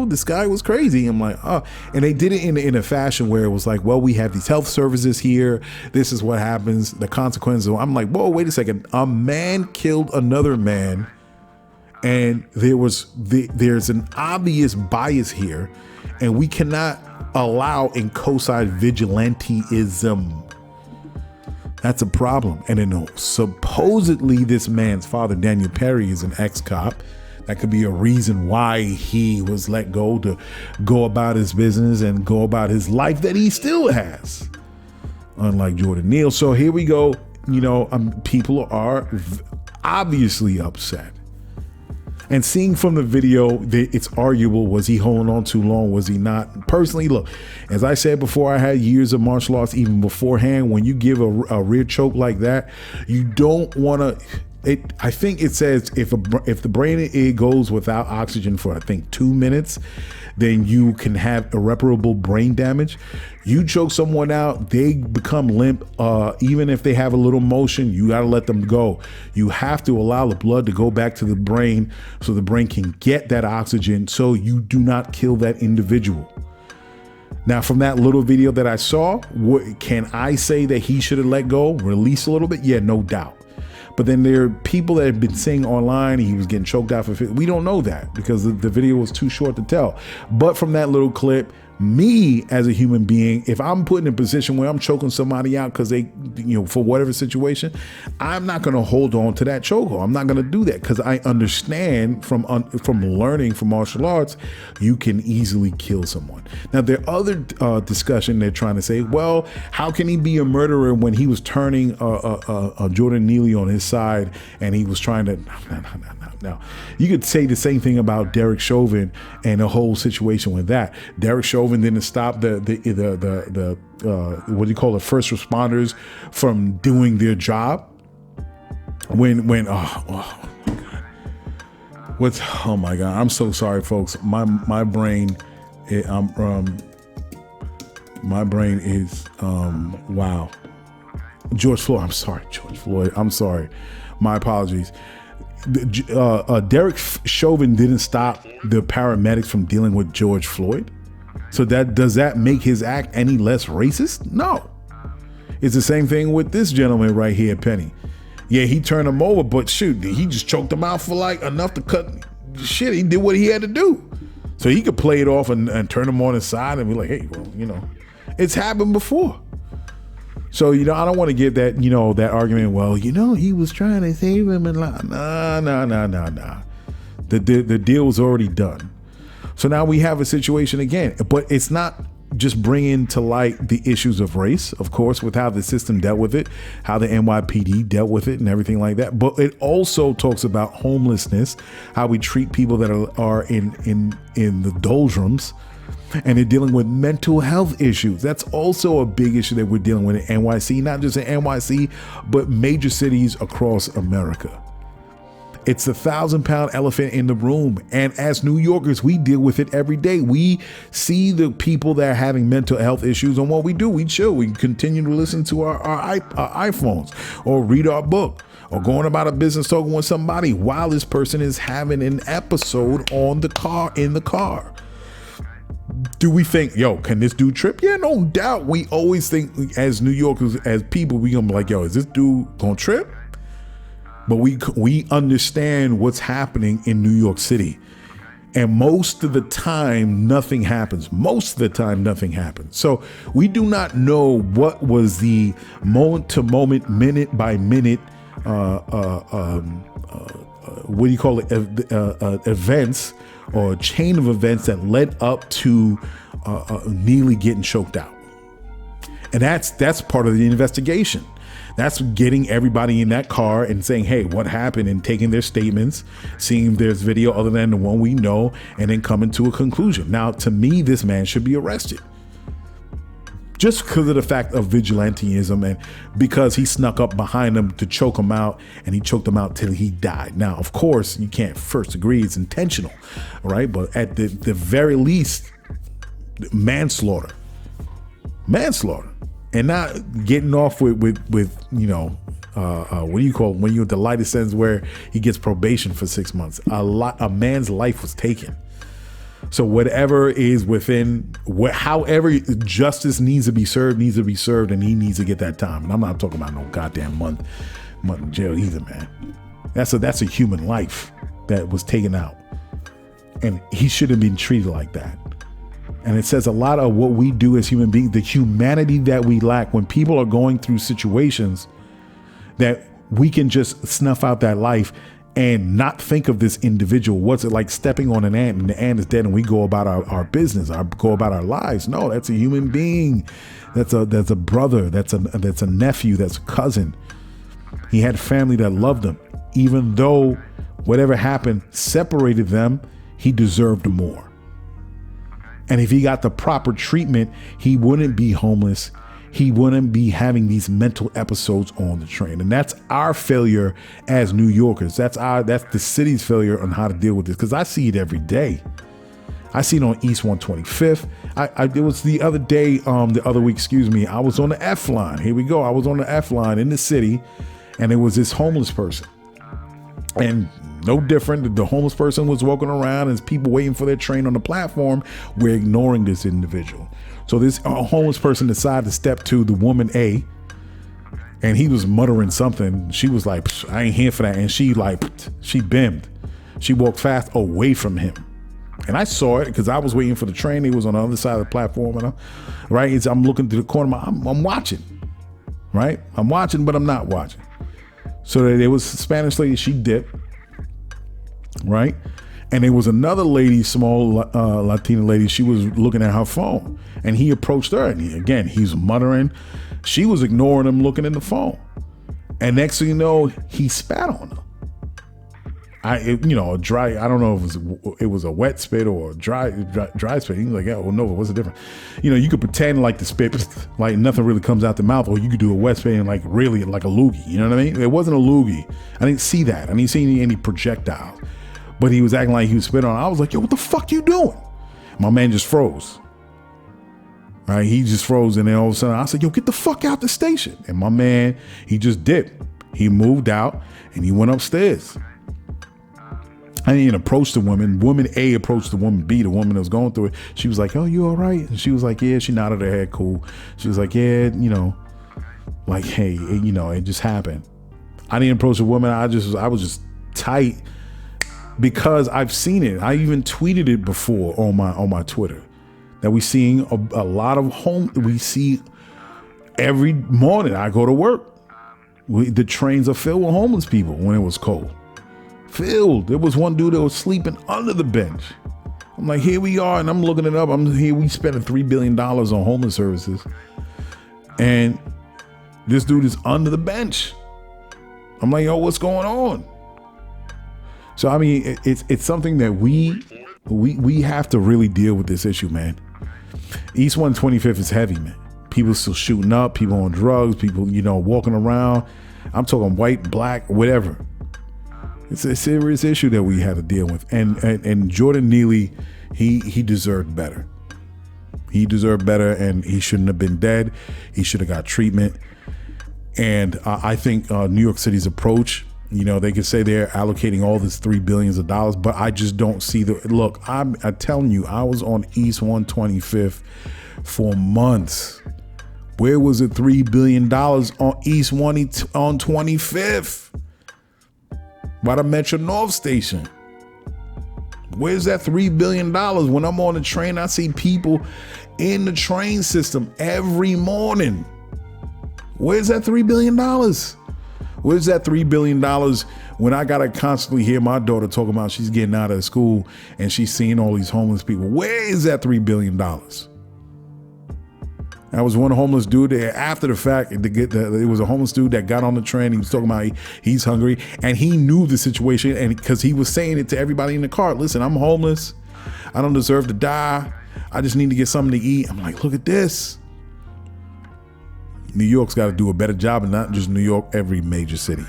this guy was crazy. I'm like, oh, and they did it in a fashion where it was like, well, we have these health services here. This is what happens. The consequences. I'm like, whoa, wait a second. A man killed another man, and there's an obvious bias here, and we cannot allow and co-sign vigilanteism. That's a problem. And then supposedly this man's father, Daniel Perry, is an ex-cop. That could be a reason why he was let go to go about his business and go about his life that he still has, unlike Jordan Neal. So here we go. People are obviously upset. And seeing from the video, it's arguable, was he holding on too long? Was he not? Personally, look, as I said before, I had years of martial arts even beforehand. When you give a rear choke like that, you don't want to. I think it says if the brain goes without oxygen for, I think, 2 minutes, then you can have irreparable brain damage. You choke someone out, they become limp. Even if they have a little motion, you got to let them go. You have to allow the blood to go back to the brain so the brain can get that oxygen, so you do not kill that individual. Now, from that little video that I saw, can I say that he should have let go, release a little bit? Yeah, no doubt. But then there are people that have been saying online he was getting choked out for. We don't know that because the video was too short to tell. But from that little clip, me as a human being, if I'm put in a position where I'm choking somebody out because they, for whatever situation, I'm not going to hold on to that chokehold. I'm not going to do that because I understand from learning from martial arts, you can easily kill someone. Now, there are other discussion they're trying to say, well, how can he be a murderer when he was turning Jordan Neely on his side and he was trying to... No. You could say the same thing about Derek Chauvin and the whole situation with that. Derek Chauvin didn't stop the what do you call it, first responders from doing their job. When oh my God, I'm so sorry, folks. My brain, wow. George Floyd. I'm sorry, George Floyd. I'm sorry. My apologies. Derek Chauvin didn't stop the paramedics from dealing with George Floyd. So does that make his act any less racist? No. It's the same thing with this gentleman right here, Penny. Yeah, he turned him over, but shoot, he just choked him out for like enough to cut shit. He did what he had to do. So he could play it off and turn him on his side and be like, hey, well, it's happened before. So, I don't want to give that, that argument, well, he was trying to save him and nah. The deal was already done. So now we have a situation again, but it's not just bringing to light the issues of race, of course, with how the system dealt with it, how the NYPD dealt with it and everything like that. But it also talks about homelessness, how we treat people that are in the doldrums. And they're dealing with mental health issues. That's also a big issue that we're dealing with in NYC, not just in NYC, but major cities across America. It's the 1,000-pound elephant in the room. And as New Yorkers, we deal with it every day. We see the people that are having mental health issues, and what we do, we chill. We continue to listen to our iPhones or read our book or going about a business talking with somebody while this person is having an episode in the car. Do we think, can this dude trip? Yeah, no doubt. We always think as New Yorkers, as people, we gonna be like, is this dude gonna trip? But we understand what's happening in New York City. And most of the time, nothing happens. So we do not know what was the moment to moment, minute by minute, events or a chain of events that led up to Neely getting choked out. And that's part of the investigation. That's getting everybody in that car and saying, hey, what happened, and taking their statements, seeing if there's video other than the one we know, and then coming to a conclusion. Now, to me, this man should be arrested. Just because of the fact of vigilanteism and because he snuck up behind him to choke him out, and he choked him out till he died. Now, of course, you can't first agree it's intentional, right? But at the very least, manslaughter. and not getting off with you know, what do you call it when you're at the lightest sentence where he gets probation for 6 months. A man's life was taken. So whatever is within, however justice needs to be served, and he needs to get that time. And I'm not talking about no goddamn month in jail either, man. That's a human life that was taken out, and he shouldn't have been treated like that. And it says a lot of what we do as human beings, the humanity that we lack when people are going through situations that we can just snuff out that life and not think of this individual. What's it like stepping on an ant and the ant is dead and we go about our business, go about our lives? No, that's a human being. That's a brother. That's a nephew. That's a cousin. He had family that loved him. Even though whatever happened separated them, he deserved more. And if he got the proper treatment, he wouldn't be homeless. He wouldn't be having these mental episodes on the train. And that's our failure as New Yorkers. That's the city's failure on how to deal with this. Because I see it every day. I see it on East 125th. It was the other day, the other week, I was on the F line. Here we go. I was on the F line in the city, and it was this homeless person. And no different. The homeless person was walking around, and people waiting for their train on the platform. We're ignoring this individual. So this homeless person decided to step to the woman A, and he was muttering something. She was like, I ain't here for that. And she bimmed. She walked fast away from him. And I saw it because I was waiting for the train. He was on the other side of the platform. And I'm looking to the corner. I'm watching, right? I'm watching, but I'm not watching. So there was a Spanish lady. She dipped, right? And there was another lady, small Latina lady. She was looking at her phone, and he approached her. And he's muttering. She was ignoring him, looking at the phone. And next thing you know, he spat on her. A dry. I don't know if it was a wet spit or a dry spit. He was like, yeah, well, no, what's the difference? You could pretend like the spit, like nothing really comes out the mouth, or you could do a wet spit and like really like a loogie. You know what I mean? It wasn't a loogie. I didn't see that. I didn't see any projectiles. But he was acting like he was spitting on. I was like, yo, what the fuck you doing? My man just froze. Right? He just froze. And then all of a sudden I said, yo, get the fuck out the station. And my man, he just dipped. He moved out and he went upstairs. I didn't even approach the woman. Woman A approached the woman B, the woman that was going through it. She was like, oh, you all right? And she was like, yeah. She nodded her head, cool. She was like, yeah, like, hey, it just happened. I didn't approach the woman. I was just tight. Because I've seen it. I even tweeted it before on my Twitter that we seeing a lot of we see every morning I go to work. The trains are filled with homeless people when it was cold. Filled. There was one dude that was sleeping under the bench. I'm like, here we are, and I'm looking it up. I'm here. We spending $3 billion on homeless services, and this dude is under the bench. I'm like, yo, what's going on? So, I mean, it's something that we have to really deal with this issue, man. East 125th is heavy, man. People still shooting up, people on drugs, people, walking around. I'm talking white, black, whatever. It's a serious issue that we had to deal with. And Jordan Neely, he deserved better. He deserved better, and he shouldn't have been dead. He should have got treatment. And I think New York City's approach, they could say they're allocating all this $3 billion, but I just don't see look, I'm telling you, I was on East 125th for months. Where was the $3 billion on East 125th? By the Metro North station. Where's that $3 billion? When I'm on the train, I see people in the train system every morning. Where's that $3 billion? Where's that $3 billion when I got to constantly hear my daughter talking about she's getting out of school and she's seeing all these homeless people? Where is that $3 billion? I was one homeless dude there after the fact. It was a homeless dude that got on the train. He was talking about he's hungry, and he knew the situation, and because he was saying it to everybody in the car. Listen, I'm homeless. I don't deserve to die. I just need to get something to eat. I'm like, look at this. New York's got to do a better job, and not just New York, every major city.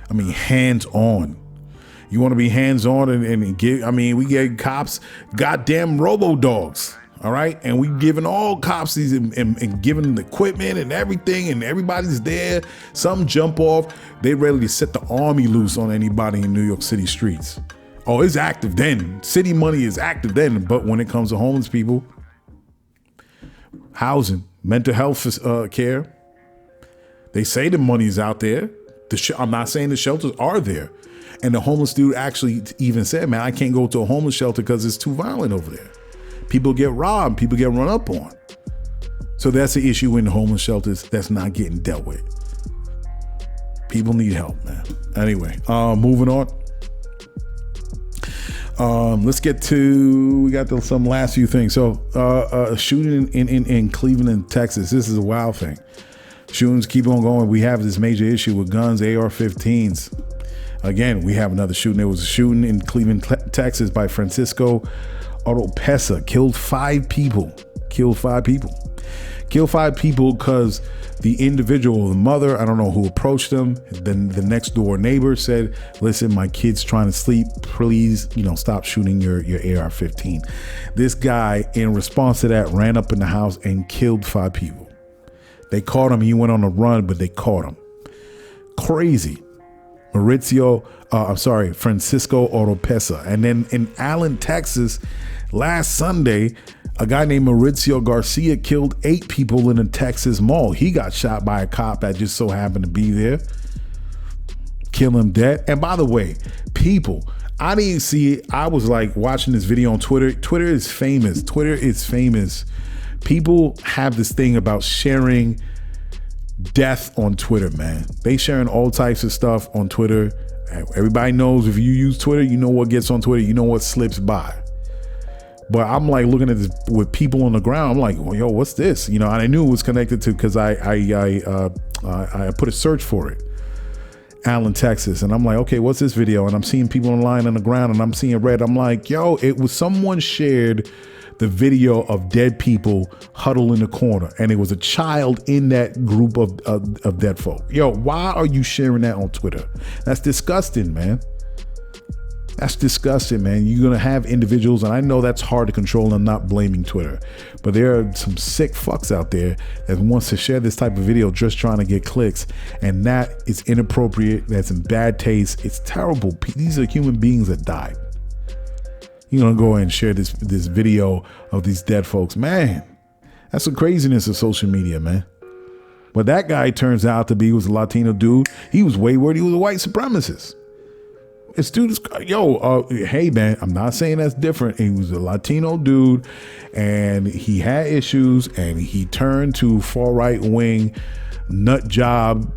I mean, hands on. You want to be hands on and give, we get cops, goddamn robo dogs. All right. And we giving all cops these and giving them the equipment and everything. And everybody's there. Some jump off. They ready to set the army loose on anybody in New York City streets. Oh, it's active then. City money is active then. But when it comes to homeless people, housing, mental health care, they say the money's out there. I'm not saying the shelters are there. And the homeless dude actually even said, man, I can't go to a homeless shelter because it's too violent over there. People get robbed. People get run up on. So that's the issue in the homeless shelters that's not getting dealt with. People need help, man. Anyway, moving on. Let's get to, we got some last few things. So a shooting in Cleveland, Texas. This is a wild thing. Shootings keep on going. We have this major issue with guns, AR-15s. Again, we have another shooting. There was a shooting in Cleveland, Texas by Francisco Oropesa. Killed five people because the individual, the mother, I don't know who approached them. Then the next door neighbor said, listen, my kid's trying to sleep. Please, stop shooting your AR-15. This guy, in response to that, ran up in the house and killed five people. They caught him. He went on a run, but they caught him. Crazy. Francisco Oropesa. And then in Allen, Texas, last Sunday, a guy named Mauricio Garcia killed 8 people in a Texas mall. He got shot by a cop that just so happened to be there. Kill him dead. And by the way, people, I didn't see it. I was like watching this video on Twitter. Twitter is famous. People have this thing about sharing death on Twitter, man. They sharing all types of stuff on Twitter. Everybody knows if you use Twitter, you know what gets on Twitter, you know what slips by. But I'm like looking at this with people on the ground. I'm like, well, yo, what's this? And I knew it was connected to because I put a search for it. Allen, Texas. And I'm like, okay, what's this video? And I'm seeing people online on the ground and I'm seeing red. I'm like, yo, it was someone shared the video of dead people huddled in the corner. And it was a child in that group of dead folk. Yo, why are you sharing that on Twitter? That's disgusting, man. That's disgusting, man. You're going to have individuals, and I know that's hard to control, and I'm not blaming Twitter, but there are some sick fucks out there that wants to share this type of video just trying to get clicks, and that is inappropriate. That's in bad taste. It's terrible. These are human beings that died. You're going to go and share this video of these dead folks. Man, that's the craziness of social media, man. But that guy turns out to be, was a Latino dude. He was wayward. He was a white supremacist. This dude is, hey man, I'm not saying that's different. He was a Latino dude and he had issues and he turned to far right wing nut job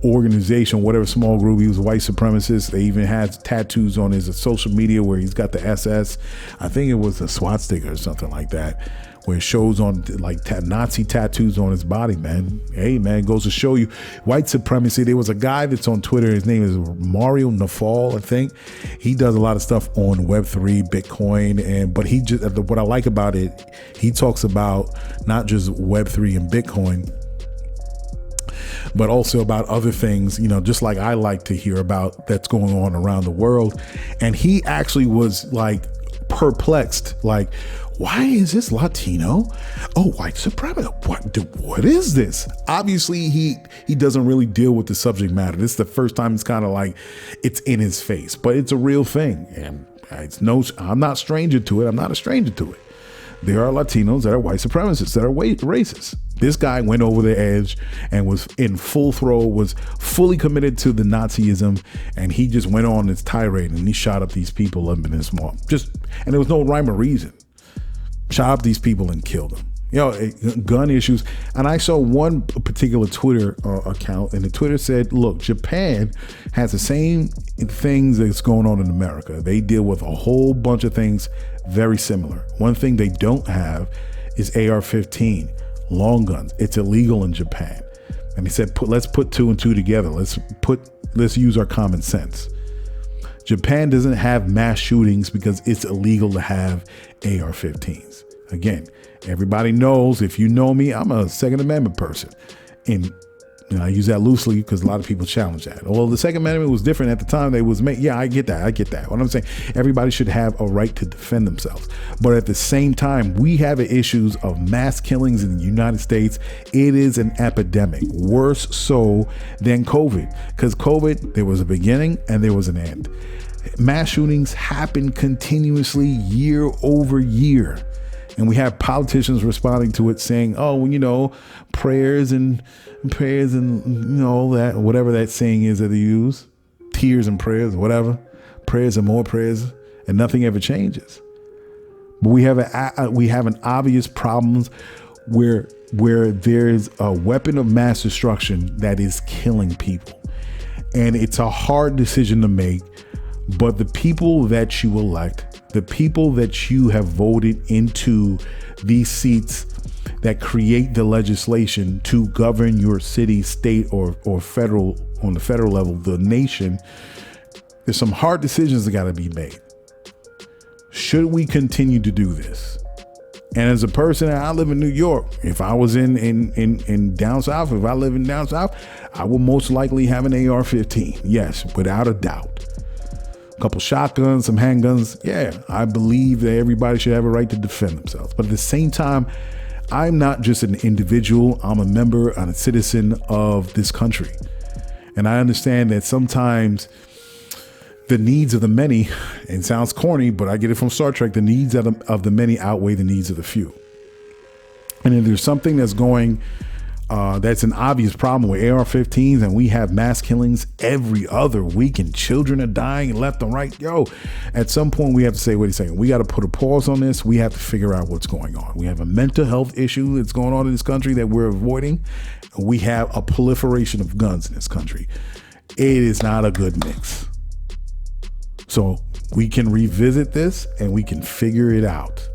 organization, whatever small group. He was a white supremacist. They even had tattoos on his social media where he's got the SS. I think it was a swastika or something like that, where it shows on like Nazi tattoos on his body, man. Hey, man, goes to show you white supremacy. There was a guy that's on Twitter. His name is Mario Nafal, I think. He does a lot of stuff on Web3, Bitcoin, but he just, what I like about it, he talks about not just Web3 and Bitcoin, but also about other things, just like I like to hear about that's going on around the world. And he actually was like perplexed, like, why is this Latino? Oh, white supremacy. What is this? Obviously, he doesn't really deal with the subject matter. This is the first time it's kind of like it's in his face, but it's a real thing. And I'm not stranger to it. I'm not a stranger to it. There are Latinos that are white supremacists, that are racist. This guy went over the edge and was in full throw, was fully committed to the Nazism, and he just went on this tirade and he shot up these people up in this mall. And there was no rhyme or reason. Shot up these people and killed them. Gun issues. And I saw one particular Twitter account, and the Twitter said, look, Japan has the same things that's going on in America. They deal with a whole bunch of things very similar. One thing they don't have is AR-15, long guns. It's illegal in Japan. And he said, let's put 2 and 2 together. Let's use our common sense. Japan doesn't have mass shootings because it's illegal to have AR-15s. Again, everybody knows, if you know me, I'm a Second Amendment person. In And I use that loosely because a lot of people challenge that. Well, the Second Amendment was different at the time they was made. Yeah, I get that. What I'm saying, everybody should have a right to defend themselves. But at the same time, we have issues of mass killings in the United States. It is an epidemic, worse so than COVID. Because COVID, there was a beginning and there was an end. Mass shootings happen continuously year over year. And we have politicians responding to it saying, oh, well, you know, prayers and that, whatever that saying is that they use, tears and prayers, whatever, prayers and more prayers, and nothing ever changes. But we have an obvious problems where there's a weapon of mass destruction that is killing people. And it's a hard decision to make, but the people that you elect, the people that you have voted into these seats that create the legislation to govern your city, state, or federal, on the federal level, the nation, there's some hard decisions that got to be made. Should we continue to do this? And as a person, I live in New York. If I was in down south, if I live in down south, I will most likely have an AR-15. Yes, without a doubt. A couple shotguns, some handguns. Yeah, I believe that everybody should have a right to defend themselves. But at the same time, I'm not just an individual. I'm a member and a citizen of this country. And I understand that sometimes the needs of the many, it sounds corny, but I get it from Star Trek, the needs of the many outweigh the needs of the few. And if there's something that's going, that's an obvious problem with AR-15s, and we have mass killings every other week and children are dying left and right. Yo, at some point we have to say, wait a second, we got to put a pause on this. We have to figure out what's going on. We have a mental health issue that's going on in this country that we're avoiding. We have a proliferation of guns in this country. It is not a good mix. So we can revisit this and we can figure it out.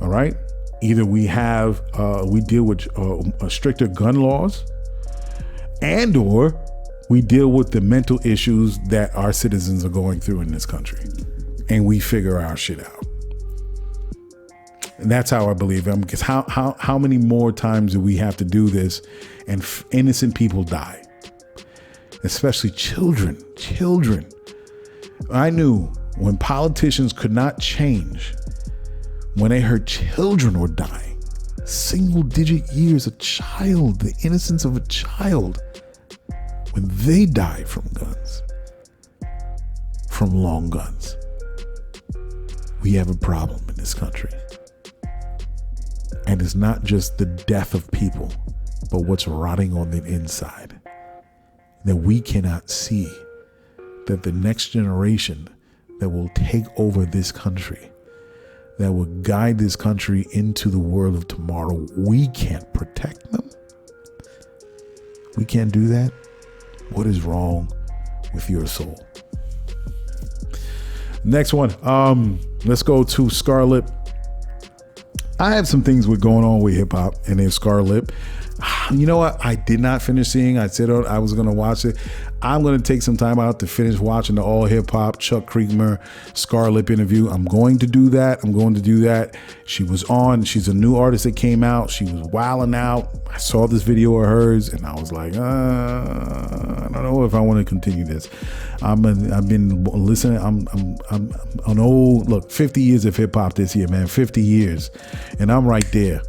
All right. Either we deal with stricter gun laws, and or we deal with the mental issues that our citizens are going through in this country, and we figure our shit out. And that's how I believe it. Because how many more times do we have to do this, and innocent people die, especially children. I knew when politicians could not change. When they heard children were dying, single digit years, a child, the innocence of a child, when they die from guns, from long guns, we have a problem in this country. And it's not just the death of people, but what's rotting on the inside. That we cannot see that the next generation that will take over this country, that will guide this country into the world of tomorrow, we can't protect them. We can't do that. What is wrong with your soul? Next one. Let's go to Scarlet. I have some things going on with hip hop, and there's Scarlet. You know what? I did not finish seeing. I said I was going to watch it. I'm going to take some time out to finish watching the all hip hop Chuck Creekmur Scarlett interview. I'm going to do that. She was on. She's a new artist that came out. She was wilding out. I saw this video of hers and I was like, I don't know if I want to continue this. I've been listening. I'm an old, look, 50 years of hip hop this year, man, 50 years. And I'm right there.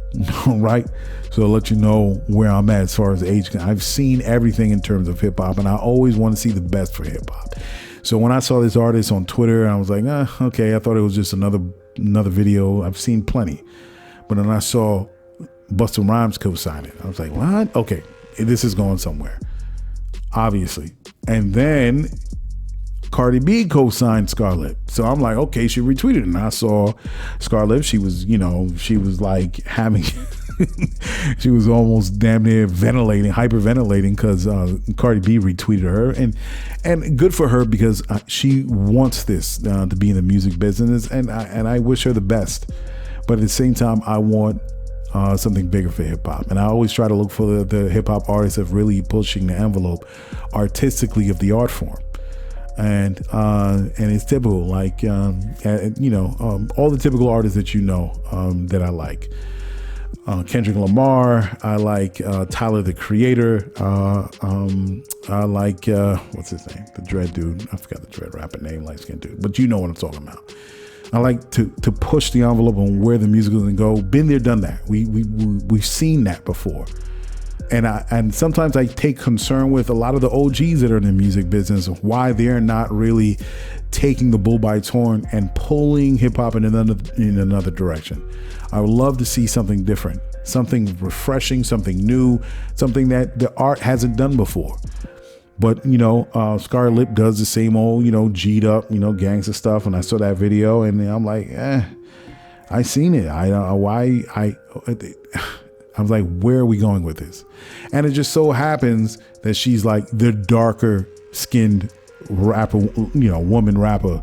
Right. So I'll let you know where I'm at as far as age. I've seen everything in terms of hip hop, and I always want to see the best for hip hop. So when I saw this artist on Twitter, I was like, okay, I thought it was just another video. I've seen plenty. But then I saw Busta Rhymes co-sign it. I was like, what? Okay, this is going somewhere, obviously. And then Cardi B co-signed Scarlett. So I'm like, okay, she retweeted it. And I saw Scarlett. She was like having... she was almost damn near hyperventilating because Cardi B retweeted her, and good for her because she wants this to be in the music business, and I wish her the best. But at the same time, I want something bigger for hip hop, and I always try to look for the hip hop artists that really pushing the envelope artistically of the art form. And it's typical, like all the typical artists that that I like. Kendrick Lamar. I like Tyler, the Creator. I like, what's his name? The Dread dude. I forgot the Dread rapper name, light skin dude. But you know what I'm talking about. I like to push the envelope on where the music is going to go. Been there, done that. We've seen that before. And sometimes I take concern with a lot of the OGs that are in the music business, why they're not really taking the bull by its horn and pulling hip hop in another direction. I would love to see something different, something refreshing, something new, something that the art hasn't done before. But, Scarlet Lip does the same old, G'd up, gangster stuff. And I saw that video and I'm like, I seen it. I don't know why I was like, where are we going with this? And it just so happens that she's like the darker skinned rapper, woman rapper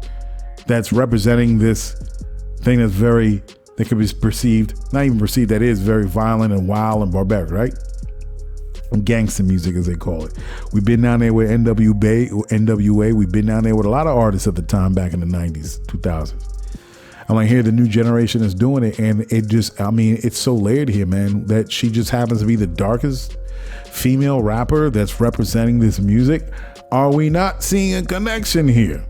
that's representing this thing that could be perceived, not even perceived, that is very violent and wild and barbaric, right? Gangster music, as they call it. We've been down there with NWA. We've been down there with a lot of artists at the time back in the 90s, 2000s. I'm like, here, the new generation is doing it. And it's so layered here, man, that she just happens to be the darkest female rapper that's representing this music. Are we not seeing a connection here?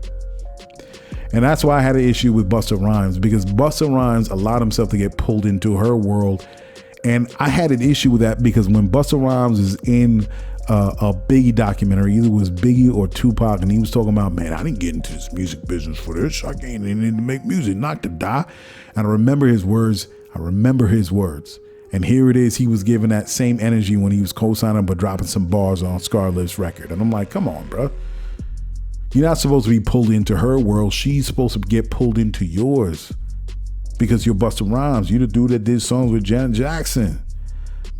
And that's why I had an issue with Busta Rhymes, because Busta Rhymes allowed himself to get pulled into her world. And I had an issue with that because when Busta Rhymes is in a Biggie documentary, either it was Biggie or Tupac, and he was talking about, man, I didn't get into this music business for this. I came in to make music, not to die. And I remember his words. And here it is. He was giving that same energy when he was co-signing but dropping some bars on Scarlett's record. And I'm like, come on, bro. You're not supposed to be pulled into her world. She's supposed to get pulled into yours. Because you're Busta Rhymes. You're the dude that did songs with Janet Jackson.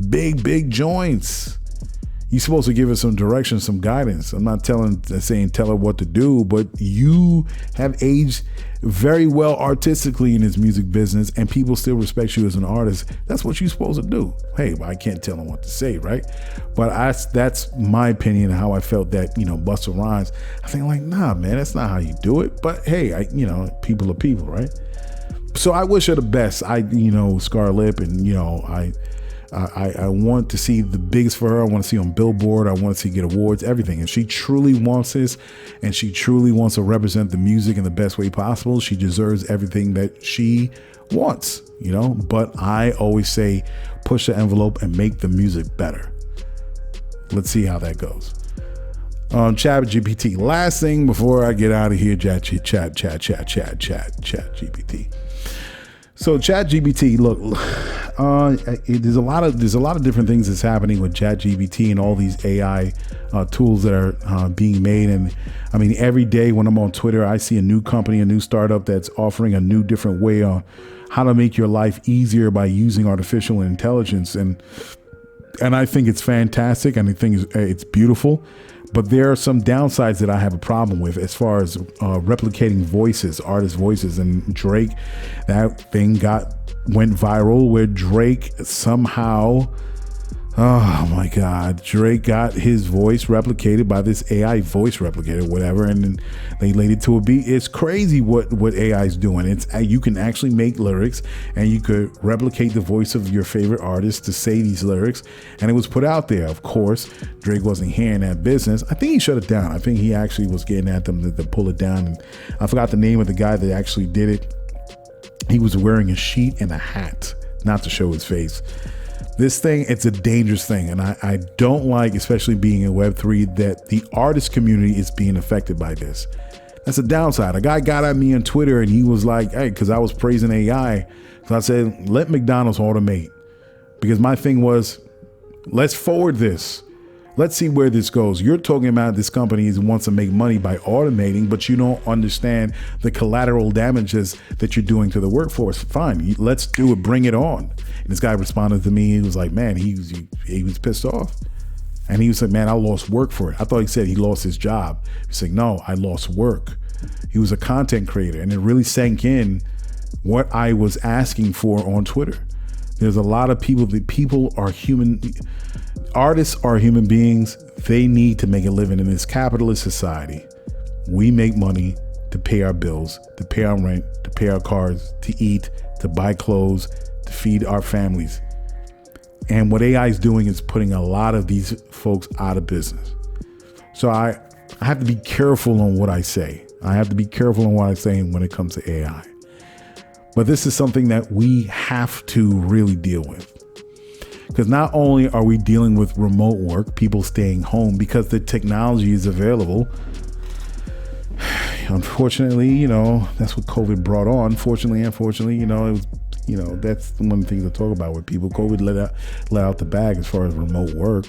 Big joints. You're supposed to give her some direction, some guidance. I'm not saying tell her what to do, but you have aged very well artistically in this music business and people still respect you as an artist. That's what you're supposed to do. Hey, well, I can't tell them what to say, right? But that's my opinion of how I felt that, Busta Rhymes. I think like, nah, man, that's not how you do it. But hey, people are people, right? So I wish her the best. Scarlet, and I want to see the biggest for her. I want to see on Billboard. I want to see get awards, everything. If she truly wants this and she truly wants to represent the music in the best way possible, she deserves everything that she wants, But I always say push the envelope and make the music better. Let's see how that goes. Chat GPT. Last thing before I get out of here, chat GPT. So ChatGPT, look, there's a lot of different things that's happening with ChatGPT and all these AI tools that are being made. And I mean, every day when I'm on Twitter, I see a new company, a new startup that's offering a new different way on how to make your life easier by using artificial intelligence. And I think it's fantastic, and I think it's beautiful. But there are some downsides that I have a problem with as far as replicating voices, artist voices. And Drake, that thing went viral where Drake somehow, oh my God, Drake got his voice replicated by this AI voice replicator, whatever, and they laid it to a beat. It's crazy what AI is doing. You can actually make lyrics and you could replicate the voice of your favorite artist to say these lyrics, and it was put out there. Of course, Drake wasn't hearing that business. I think he shut it down. I think he actually was getting at them to pull it down, and I forgot the name of the guy that actually did it. He was wearing a sheet and a hat, not to show his face. This thing, it's a dangerous thing. And I don't like, especially being in Web3, that the artist community is being affected by this. That's a downside. A guy got at me on Twitter and he was like, hey, because I was praising AI. So I said, let McDonald's automate. Because my thing was, let's forward this. Let's see where this goes. You're talking about this company wants to make money by automating, but you don't understand the collateral damages that you're doing to the workforce. Fine, let's do it. Bring it on. And this guy responded to me. He was like, man, he was pissed off. And he was like, man, I lost work for it. I thought he said he lost his job. He's like, no, I lost work. He was a content creator. And it really sank in what I was asking for on Twitter. There's a lot of people are human. Artists are human beings. They need to make a living in this capitalist society. We make money to pay our bills, to pay our rent, to pay our cars, to eat, to buy clothes, to feed our families. And what AI is doing is putting a lot of these folks out of business. So I have to be careful on what I say. I have to be careful on what I say when it comes to AI. But this is something that we have to really deal with. Because not only are we dealing with remote work, people staying home because the technology is available. Unfortunately, that's what COVID brought on. Fortunately, unfortunately, it was, that's one of the things I talk about with people. COVID let out the bag as far as remote work.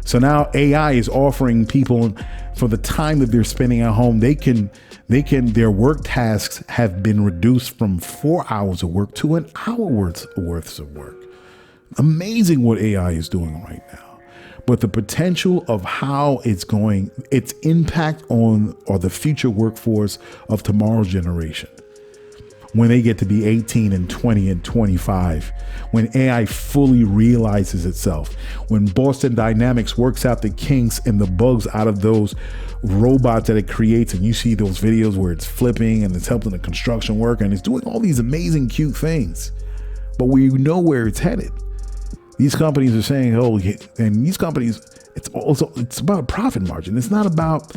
So now AI is offering people, for the time that they're spending at home, their work tasks have been reduced from 4 hours of work to an hour worth of work. Amazing what AI is doing right now. But the potential of how its impact on or the future workforce of tomorrow's generation, when they get to be 18 and 20 and 25, when AI fully realizes itself, when Boston Dynamics works out the kinks and the bugs out of those robots that it creates, and you see those videos where it's flipping and it's helping the construction worker and it's doing all these amazing, cute things. But we know where it's headed. These companies are saying, and these companies, it's about a profit margin. It's not about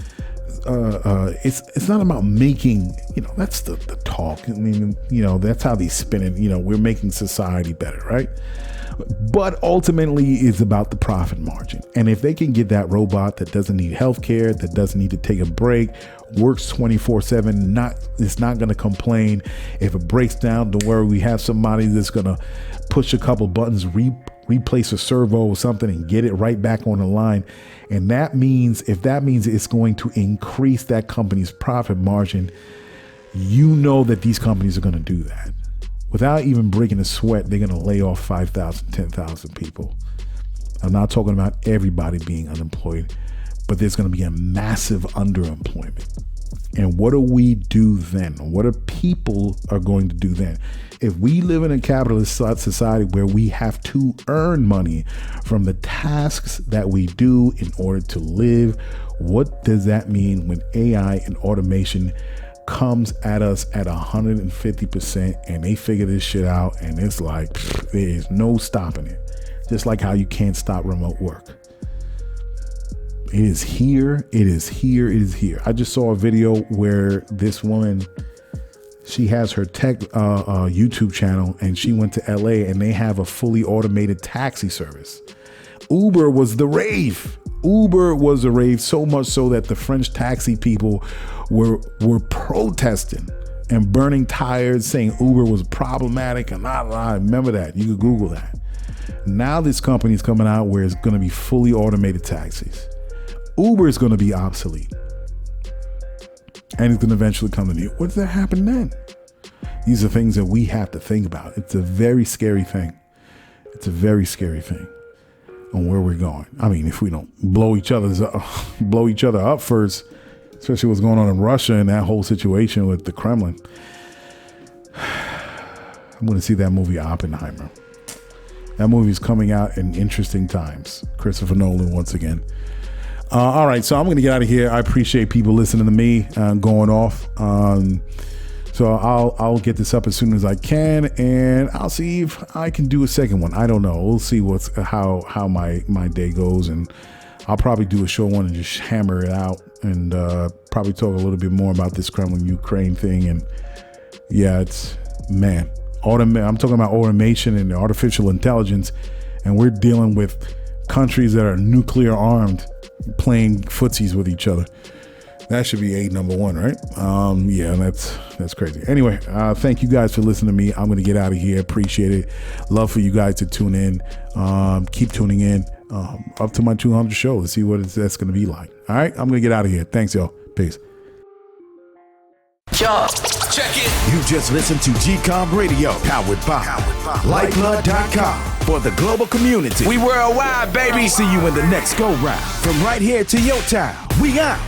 it's not about making, that's the talk. I mean, that's how they spin it. We're making society better, right? But ultimately, it's about the profit margin. And if they can get that robot that doesn't need healthcare, that doesn't need to take a break, works 24/7, it's not going to complain. If it breaks down, don't worry, we have somebody that's going to push a couple buttons, replace a servo or something and get it right back on the line. And if that means it's going to increase that company's profit margin, that these companies are going to do that. Without even breaking a sweat, they're going to lay off 5,000, 10,000 people. I'm not talking about everybody being unemployed, but there's going to be a massive underemployment. And what do we do then? What are people are going to do then? If we live in a capitalist society where we have to earn money from the tasks that we do in order to live, what does that mean when AI and automation comes at us at 150% and they figure this shit out and it's like, there is no stopping it. Just like how you can't stop remote work. It is here. It is here. It is here. I just saw a video where this woman, she has her tech YouTube channel, and she went to LA and they have a fully automated taxi service. Uber was the rave. Uber was a rave, so much so that the French taxi people were protesting and burning tires, saying Uber was problematic and blah, blah. Remember that. You could Google that. Now this company is coming out where it's going to be fully automated taxis. Uber is going to be obsolete. And it's going to eventually come to you. What does that happen then? These are things that we have to think about. It's a very scary thing. It's a very scary thing on where we're going. I mean, if we don't blow each other up first, especially what's going on in Russia and that whole situation with the Kremlin. I'm going to see that movie Oppenheimer. That movie is coming out in interesting times. Christopher Nolan once again. All right, so I'm going to get out of here. I appreciate people listening to me going off. So I'll get this up as soon as I can, and I'll see if I can do a second one. I don't know. We'll see how my day goes, and I'll probably do a short one and just hammer it out, and probably talk a little bit more about this Kremlin-Ukraine thing. And yeah, I'm talking about automation and artificial intelligence, and we're dealing with countries that are nuclear armed playing footsies with each other. That should be number one, right? Yeah, that's crazy. Anyway, thank you guys for listening to me. I'm going to get out of here. Appreciate it. Love for you guys to tune in. Keep tuning in up to my 200 show. Let's see what that's going to be like. All right, I'm going to get out of here. Thanks, y'all. Peace. Yo, check it. You just listened to GCOM Radio, powered by Lyfeblood.com. For the global community. We worldwide, baby. See you in the next go round. From right here to your town. We out.